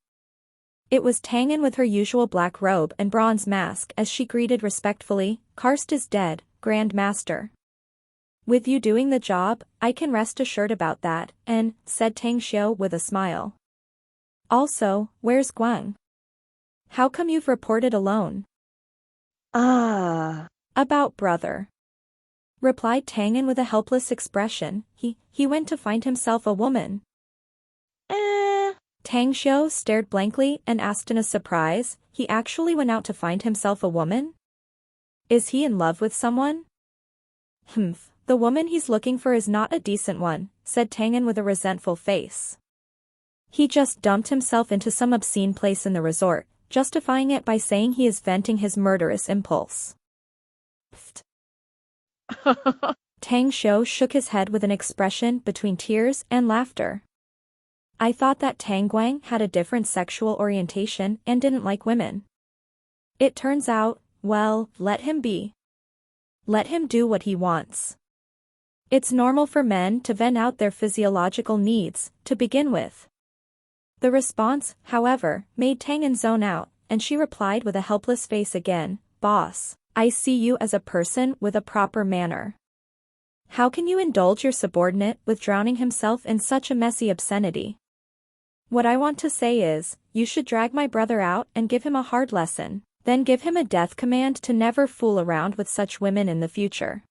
It was Tangan with her usual black robe and bronze mask as she greeted respectfully, "Karst is dead, Grand Master. With you doing the job, I can rest assured about that," said Tang Xiu with a smile. "Also, where's Guang? How come you've reported alone?" About brother," replied Tangan with a helpless expression. He went to find himself a woman." Tang Xiu stared blankly and asked in a surprise, "He actually went out to find himself a woman? Is he in love with someone?" "Humph, the woman he's looking for is not a decent one," said Tangan with a resentful face. "He just dumped himself into some obscene place in the resort, justifying it by saying he is venting his murderous impulse." Pfft. Tang Xiu shook his head with an expression between tears and laughter. "I thought that Tangguang had a different sexual orientation and didn't like women. It turns out, well, let him be. Let him do what he wants. It's normal for men to vent out their physiological needs, to begin with." The response, however, made Tangan zone out, and she replied with a helpless face again, "Boss, I see you as a person with a proper manner. How can you indulge your subordinate with drowning himself in such a messy obscenity? What I want to say is, you should drag my brother out and give him a hard lesson, then give him a death command to never fool around with such women in the future."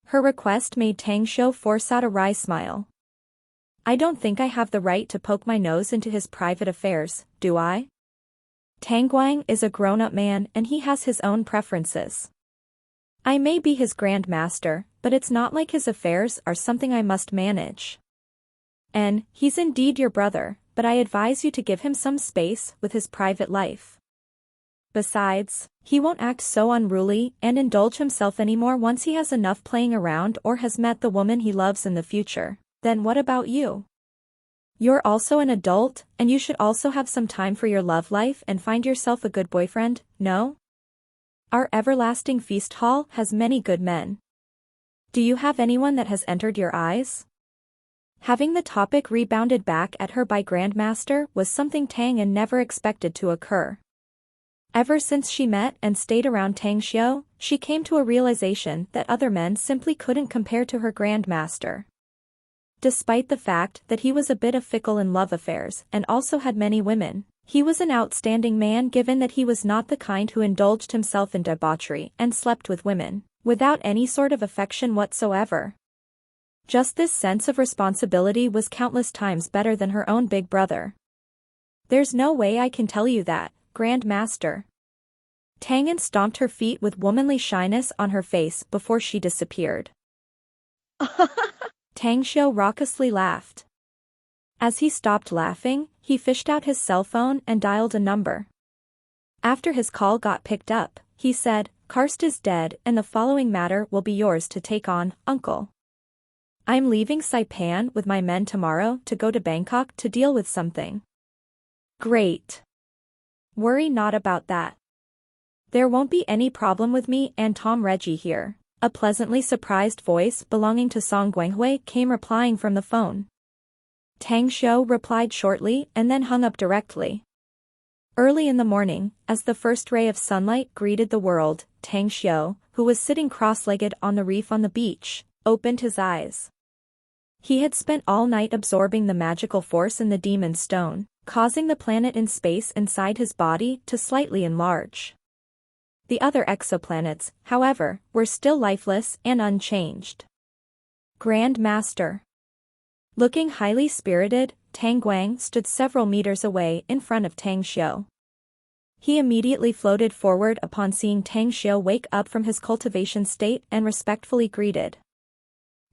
Her request made Tang Xiu force out a wry smile. "I don't think I have the right to poke my nose into his private affairs, do I? Tangguang is a grown-up man and he has his own preferences. I may be his Grand Master, but it's not like his affairs are something I must manage. And he's indeed your brother, but I advise you to give him some space with his private life. Besides, he won't act so unruly and indulge himself anymore once he has enough playing around or has met the woman he loves in the future. Then what about you? You're also an adult, and you should also have some time for your love life and find yourself a good boyfriend, no? Our everlasting feast hall has many good men. Do you have anyone that has entered your eyes? Having the topic rebounded back at her by Grandmaster was something Tang An never expected to occur. Ever since she met and stayed around Tang Xiu, she came to a realization that other men simply couldn't compare to her Grandmaster. Despite the fact that he was a bit fickle in love affairs and also had many women, he was an outstanding man given that he was not the kind who indulged himself in debauchery and slept with women, without any sort of affection whatsoever. Just this sense of responsibility was countless times better than her own big brother. There's no way I can tell you that, Grandmaster. Tang An stomped her feet with womanly shyness on her face before she disappeared. Tang Xiu raucously laughed. As he stopped laughing, he fished out his cell phone and dialed a number. After his call got picked up, he said, "Karst is dead and the following matter will be yours to take on, uncle. I'm leaving Saipan with my men tomorrow to go to Bangkok to deal with something." "Great. Worry not about that. There won't be any problem with me and Tom Reggie here." A pleasantly surprised voice belonging to Song Guanghui came replying from the phone. Tang Xiu replied shortly and then hung up directly. Early in the morning, as the first ray of sunlight greeted the world, Tang Xiu, who was sitting cross-legged on the reef on the beach, opened his eyes. He had spent all night absorbing the magical force in the demon stone, causing the planet in space inside his body to slightly enlarge. The other exoplanets, however, were still lifeless and unchanged. Grandmaster. Looking highly spirited, Tang Guang stood several meters away in front of Tang Xiu. He immediately floated forward upon seeing Tang Xiu wake up from his cultivation state and respectfully greeted.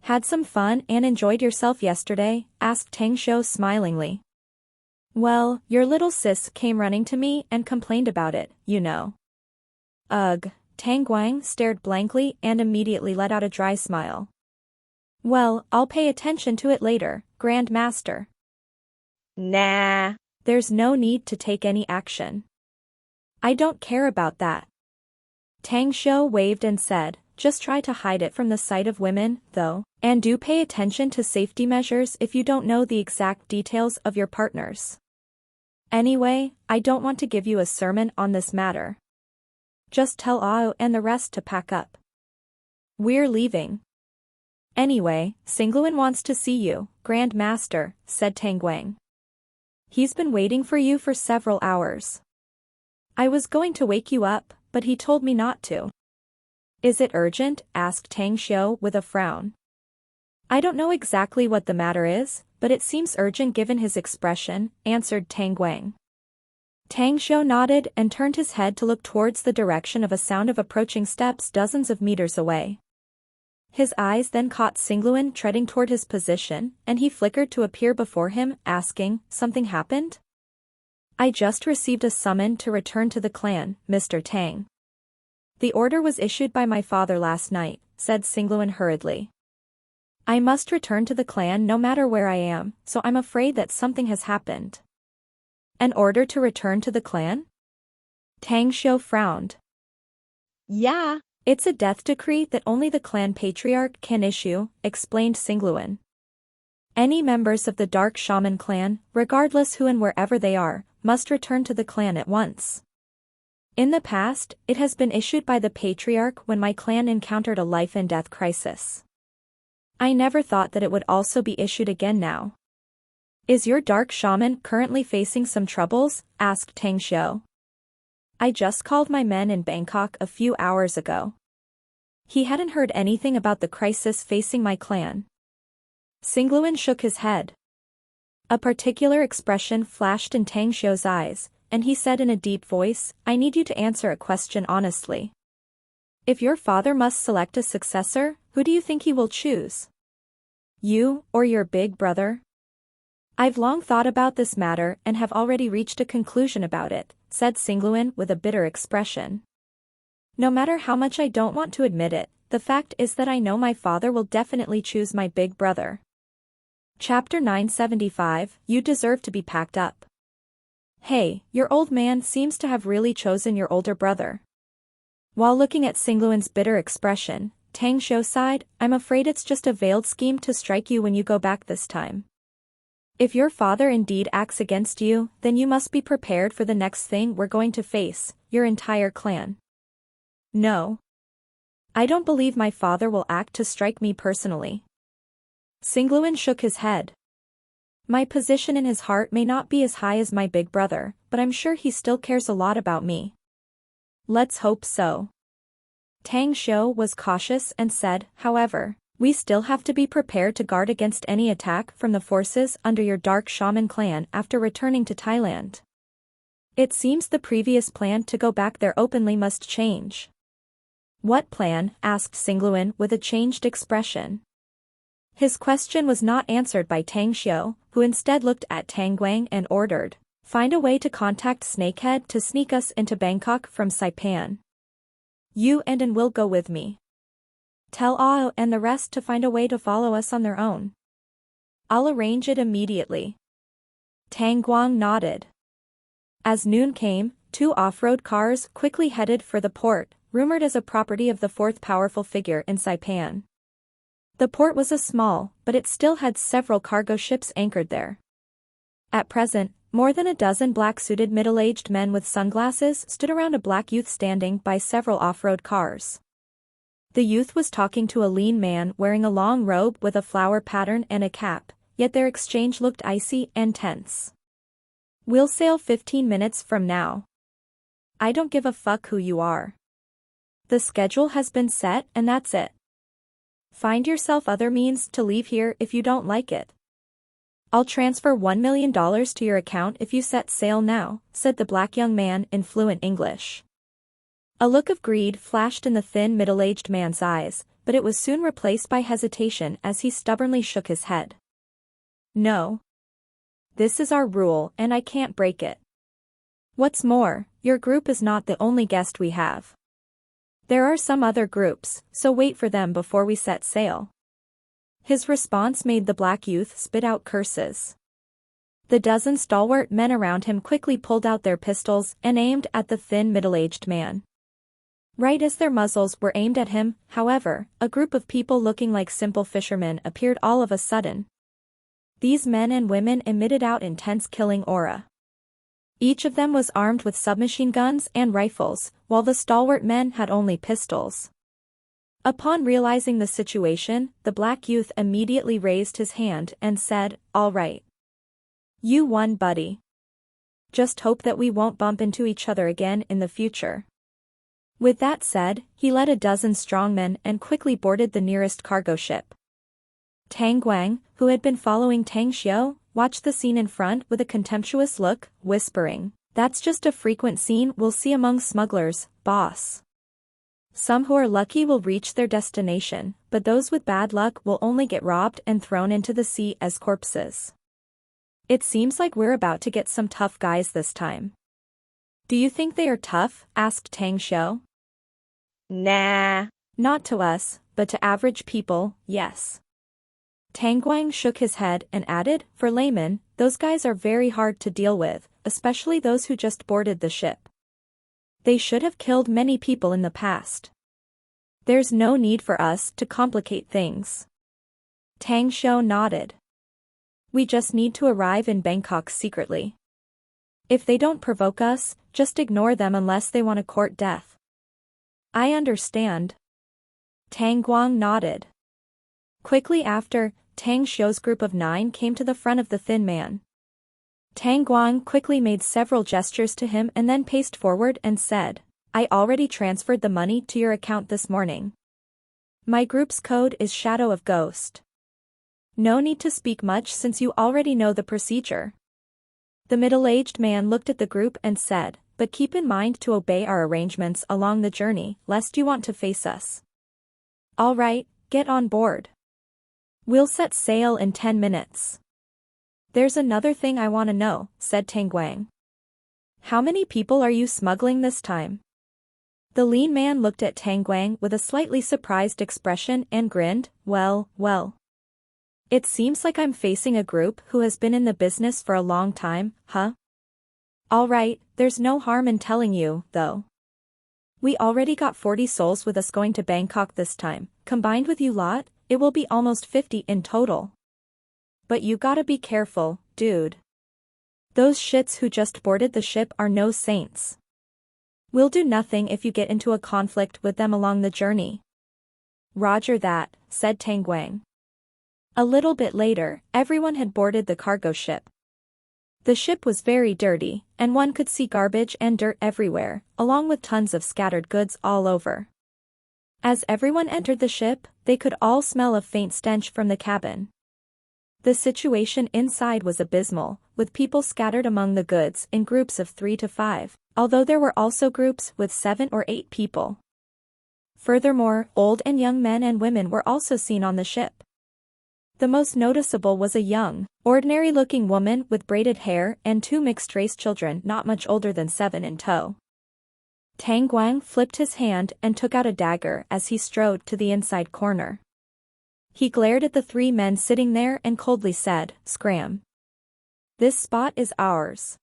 "Had some fun and enjoyed yourself yesterday?" asked Tang Xiu smilingly. "Well, your little sis came running to me and complained about it, you know." "Ugh." Tang Guang stared blankly and immediately let out a dry smile. "Well, I'll pay attention to it later, Grandmaster." "Nah. There's no need to take any action. I don't care about that." Tang Xiu waved and said, "Just try to hide it from the sight of women, though, and do pay attention to safety measures if you don't know the exact details of your partners. Anyway, I don't want to give you a sermon on this matter. Just tell Ao and the rest to pack up. We're leaving." "Anyway, Singluan wants to see you, Grandmaster," said Tang Guang. "He's been waiting for you for several hours. I was going to wake you up, but he told me not to." "Is it urgent?" asked Tang Xiu with a frown. "I don't know exactly what the matter is, but it seems urgent given his expression," answered Tang Guang. Tang Xiu nodded and turned his head to look towards the direction of a sound of approaching steps dozens of meters away. His eyes then caught Singluan treading toward his position, and he flickered to appear before him, asking, "Something happened?" "I just received a summon to return to the clan, Mr. Tang. The order was issued by my father last night," said Singluan hurriedly. "I must return to the clan no matter where I am, so I'm afraid that something has happened." "An order to return to the clan?" Tang Xiu frowned. "Yeah. It's a death decree that only the clan patriarch can issue," explained Singluan. "Any members of the Dark Shaman clan, regardless who and wherever they are, must return to the clan at once. In the past, it has been issued by the patriarch when my clan encountered a life and death crisis. I never thought that it would also be issued again now." "Is your Dark Shaman currently facing some troubles?" asked Tang Xiu. "I just called my men in Bangkok a few hours ago. He hadn't heard anything about the crisis facing my clan." Singluan shook his head. A particular expression flashed in Tang Xiu's eyes, and he said in a deep voice, "I need you to answer a question honestly. If your father must select a successor, who do you think he will choose? You, or your big brother?" I've long thought about this matter and have already reached a conclusion about it, said Singluan with a bitter expression. No matter how much I don't want to admit it, the fact is that I know my father will definitely choose my big brother. Chapter 975, You Deserve to be Packed Up. Hey, your old man seems to have really chosen your older brother. While looking at Singluan's bitter expression, Tang Xiu sighed, I'm afraid it's just a veiled scheme to strike you when you go back this time. If your father indeed acts against you, then you must be prepared for the next thing we're going to face, your entire clan. No. I don't believe my father will act to strike me personally. Singluan shook his head. My position in his heart may not be as high as my big brother, but I'm sure he still cares a lot about me. Let's hope so. Tang Xiu was cautious and said, however, we still have to be prepared to guard against any attack from the forces under your Dark Shaman clan after returning to Thailand. It seems the previous plan to go back there openly must change. What plan? Asked Singluan with a changed expression. His question was not answered by Tang Xiu, who instead looked at Tang Guang and ordered, find a way to contact Snakehead to sneak us into Bangkok from Saipan. You and An will go with me. Tell Ao and the rest to find a way to follow us on their own. I'll arrange it immediately. Tang Guang nodded. As noon came, 2 off-road cars quickly headed for the port, rumored as a property of the 4th powerful figure in Saipan. The port was a small, but it still had several cargo ships anchored there. At present, more than a dozen black-suited middle-aged men with sunglasses stood around a black youth standing by several off-road cars. The youth was talking to a lean man wearing a long robe with a flower pattern and a cap, yet their exchange looked icy and tense. We'll sail 15 minutes from now. I don't give a fuck who you are. The schedule has been set and that's it. Find yourself other means to leave here if you don't like it. I'll transfer $1 million to your account if you set sail now, said the black young man in fluent English. A look of greed flashed in the thin middle-aged man's eyes, but it was soon replaced by hesitation as he stubbornly shook his head. No. This is our rule and I can't break it. What's more, your group is not the only guest we have. There are some other groups, so wait for them before we set sail. His response made the black youth spit out curses. The dozen stalwart men around him quickly pulled out their pistols and aimed at the thin middle-aged man. Right as their muzzles were aimed at him, however, a group of people looking like simple fishermen appeared all of a sudden. These men and women emitted out intense killing aura. Each of them was armed with submachine guns and rifles, while the stalwart men had only pistols. Upon realizing the situation, the black youth immediately raised his hand and said, all right. You won, buddy. Just hope that we won't bump into each other again in the future. With that said, he led a dozen strongmen and quickly boarded the nearest cargo ship. Tang Guang, who had been following Tang Xiu, watched the scene in front with a contemptuous look, whispering, that's just a frequent scene we'll see among smugglers, boss. Some who are lucky will reach their destination, but those with bad luck will only get robbed and thrown into the sea as corpses. It seems like we're about to get some tough guys this time. Do you think they are tough? Asked Tang Xiu. Nah. Not to us, but to average people, yes. Tang Guang shook his head and added, for laymen, those guys are very hard to deal with, especially those who just boarded the ship. They should have killed many people in the past. There's no need for us to complicate things. Tang Xiu nodded. We just need to arrive in Bangkok secretly. If they don't provoke us, just ignore them unless they want to court death. I understand. Tang Guang nodded. Quickly after, Tang Xiu's group of 9 came to the front of the thin man. Tang Guang quickly made several gestures to him and then paced forward and said, I already transferred the money to your account this morning. My group's code is Shadow of Ghost. No need to speak much since you already know the procedure. The middle-aged man looked at the group and said, but keep in mind to obey our arrangements along the journey, lest you want to face us. All right, get on board. We'll set sail in 10 minutes. There's another thing I want to know, said Tang Guang. How many people are you smuggling this time? The lean man looked at Tang Guang with a slightly surprised expression and grinned. Well. It seems like I'm facing a group who has been in the business for a long time, huh? All right, there's no harm in telling you, though. We already got 40 souls with us going to Bangkok this time. Combined with you lot, it will be almost 50 in total. But you gotta be careful, dude. Those shits who just boarded the ship are no saints. We'll do nothing if you get into a conflict with them along the journey. Roger that, said Tang Guang. A little bit later, everyone had boarded the cargo ship. The ship was very dirty, and one could see garbage and dirt everywhere, along with tons of scattered goods all over. As everyone entered the ship, they could all smell a faint stench from the cabin. The situation inside was abysmal, with people scattered among the goods in groups of 3 to 5, although there were also groups with 7 or 8 people. Furthermore, old and young men and women were also seen on the ship. The most noticeable was a young, ordinary-looking woman with braided hair and 2 mixed-race children not much older than 7 in tow. Tang Guang flipped his hand and took out a dagger as he strode to the inside corner. He glared at the 3 men sitting there and coldly said, "Scram. This spot is ours."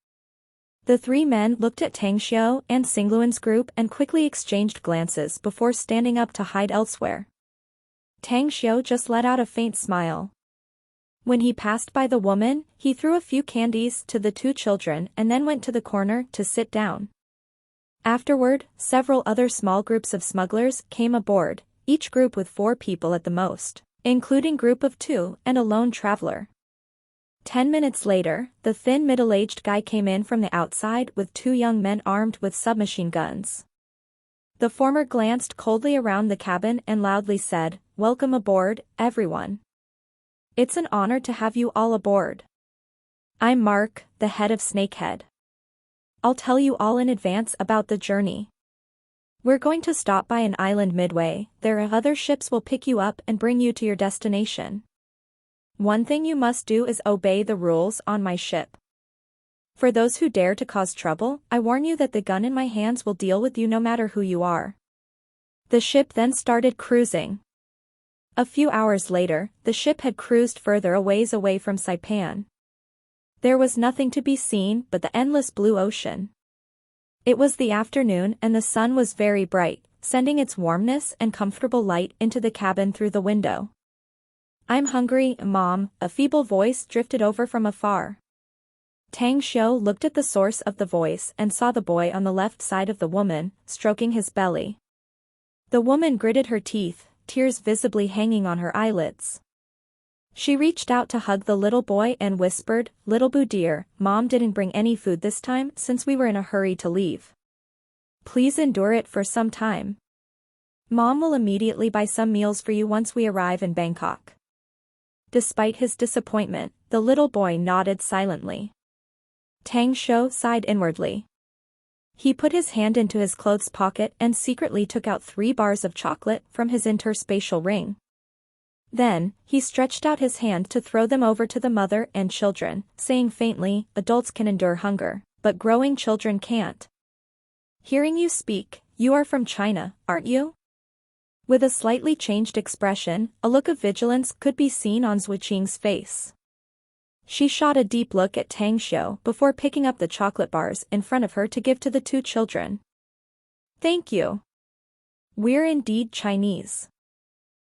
The 3 men looked at Tang Xiu and Xingluan's group and quickly exchanged glances before standing up to hide elsewhere. Tang Xiu just let out a faint smile. When he passed by the woman, he threw a few candies to the 2 children and then went to the corner to sit down. Afterward, several other small groups of smugglers came aboard, each group with 4 people at the most, including group of 2 and a lone traveler. 10 minutes later, the thin middle-aged guy came in from the outside with 2 young men armed with submachine guns. The former glanced coldly around the cabin and loudly said, "Welcome aboard, everyone. It's an honor to have you all aboard. I'm Mark, the head of Snakehead. I'll tell you all in advance about the journey. We're going to stop by an island midway. There are other ships will pick you up and bring you to your destination. One thing you must do is obey the rules on my ship. For those who dare to cause trouble, I warn you that the gun in my hands will deal with you no matter who you are." The ship then started cruising. A few hours later, the ship had cruised further a ways away from Saipan. There was nothing to be seen but the endless blue ocean. It was the afternoon and the sun was very bright, sending its warmness and comfortable light into the cabin through the window. "I'm hungry, Mom," a feeble voice drifted over from afar. Tang Xiu looked at the source of the voice and saw the boy on the left side of the woman, stroking his belly. The woman gritted her teeth, tears visibly hanging on her eyelids. She reached out to hug the little boy and whispered, "Little boo dear, Mom didn't bring any food this time since we were in a hurry to leave. Please endure it for some time. Mom will immediately buy some meals for you once we arrive in Bangkok." Despite his disappointment, the little boy nodded silently. Tang Xiu sighed inwardly. He put his hand into his clothes pocket and secretly took out 3 bars of chocolate from his interspatial ring. Then, he stretched out his hand to throw them over to the mother and children, saying faintly, "Adults can endure hunger, but growing children can't. Hearing you speak, you are from China, aren't you?" With a slightly changed expression, a look of vigilance could be seen on Zhu Qing's face. She shot a deep look at Tang Xiu before picking up the chocolate bars in front of her to give to the 2 children. "Thank you. We're indeed Chinese."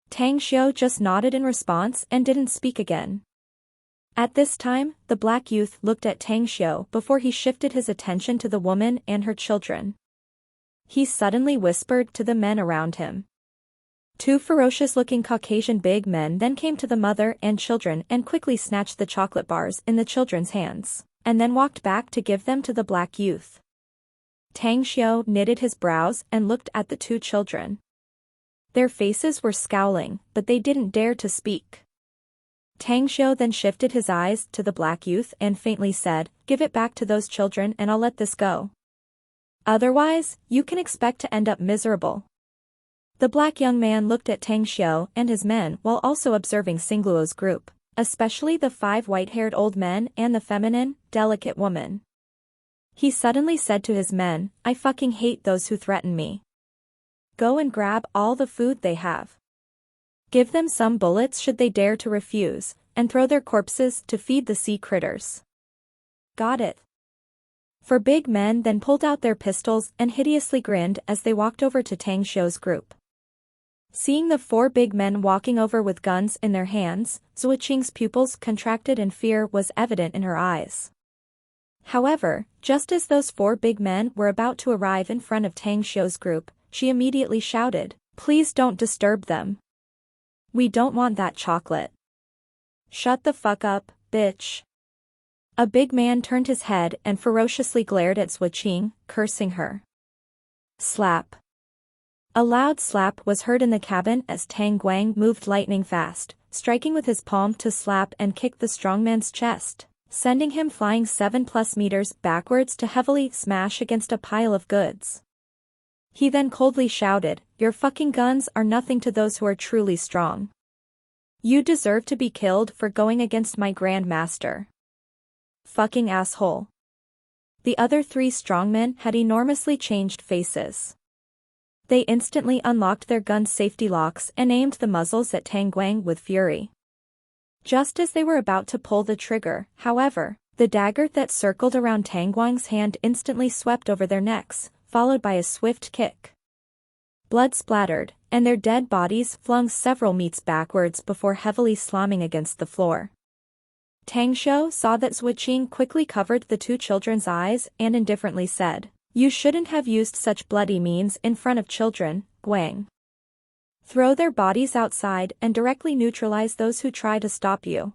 Tang Xiu just nodded in response and didn't speak again. At this time, the black youth looked at Tang Xiu before he shifted his attention to the woman and her children. He suddenly whispered to the men around him. 2 ferocious-looking Caucasian big men then came to the mother and children and quickly snatched the chocolate bars in the children's hands, and then walked back to give them to the black youth. Tang Xiu knitted his brows and looked at the 2 children. Their faces were scowling, but they didn't dare to speak. Tang Xiu then shifted his eyes to the black youth and faintly said, "Give it back to those children and I'll let this go. Otherwise, you can expect to end up miserable." The black young man looked at Tang Xiu and his men while also observing Xingluo's group, especially the 5 white-haired old men and the feminine, delicate woman. He suddenly said to his men, "I fucking hate those who threaten me. Go and grab all the food they have. Give them some bullets should they dare to refuse, and throw their corpses to feed the sea critters." Got it. 4 big men then pulled out their pistols and hideously grinned as they walked over to Tang Xiu's group. Seeing the 4 big men walking over with guns in their hands, Zhu Qing's pupils contracted and fear was evident in her eyes. However, just as those 4 big men were about to arrive in front of Tang Xiu's group, she immediately shouted, "Please don't disturb them. We don't want that chocolate. Shut the fuck up, bitch." A big man turned his head and ferociously glared at Zhu Qing, cursing her. Slap. A loud slap was heard in the cabin as Tang Guang moved lightning fast, striking with his palm to slap and kick the strongman's chest, sending him flying 7+ meters backwards to heavily smash against a pile of goods. He then coldly shouted, "Your fucking guns are nothing to those who are truly strong. You deserve to be killed for going against my Grand Master. Fucking asshole." The other 3 strongmen had enormously changed faces. They instantly unlocked their gun's safety locks and aimed the muzzles at Tang Guang with fury. Just as they were about to pull the trigger, however, the dagger that circled around Tang Guang's hand instantly swept over their necks, followed by a swift kick. Blood splattered, and their dead bodies flung several meters backwards before heavily slamming against the floor. Tang Xiu saw that Zhu Qing quickly covered the 2 children's eyes and indifferently said, "You shouldn't have used such bloody means in front of children, Guang. Throw their bodies outside and directly neutralize those who try to stop you."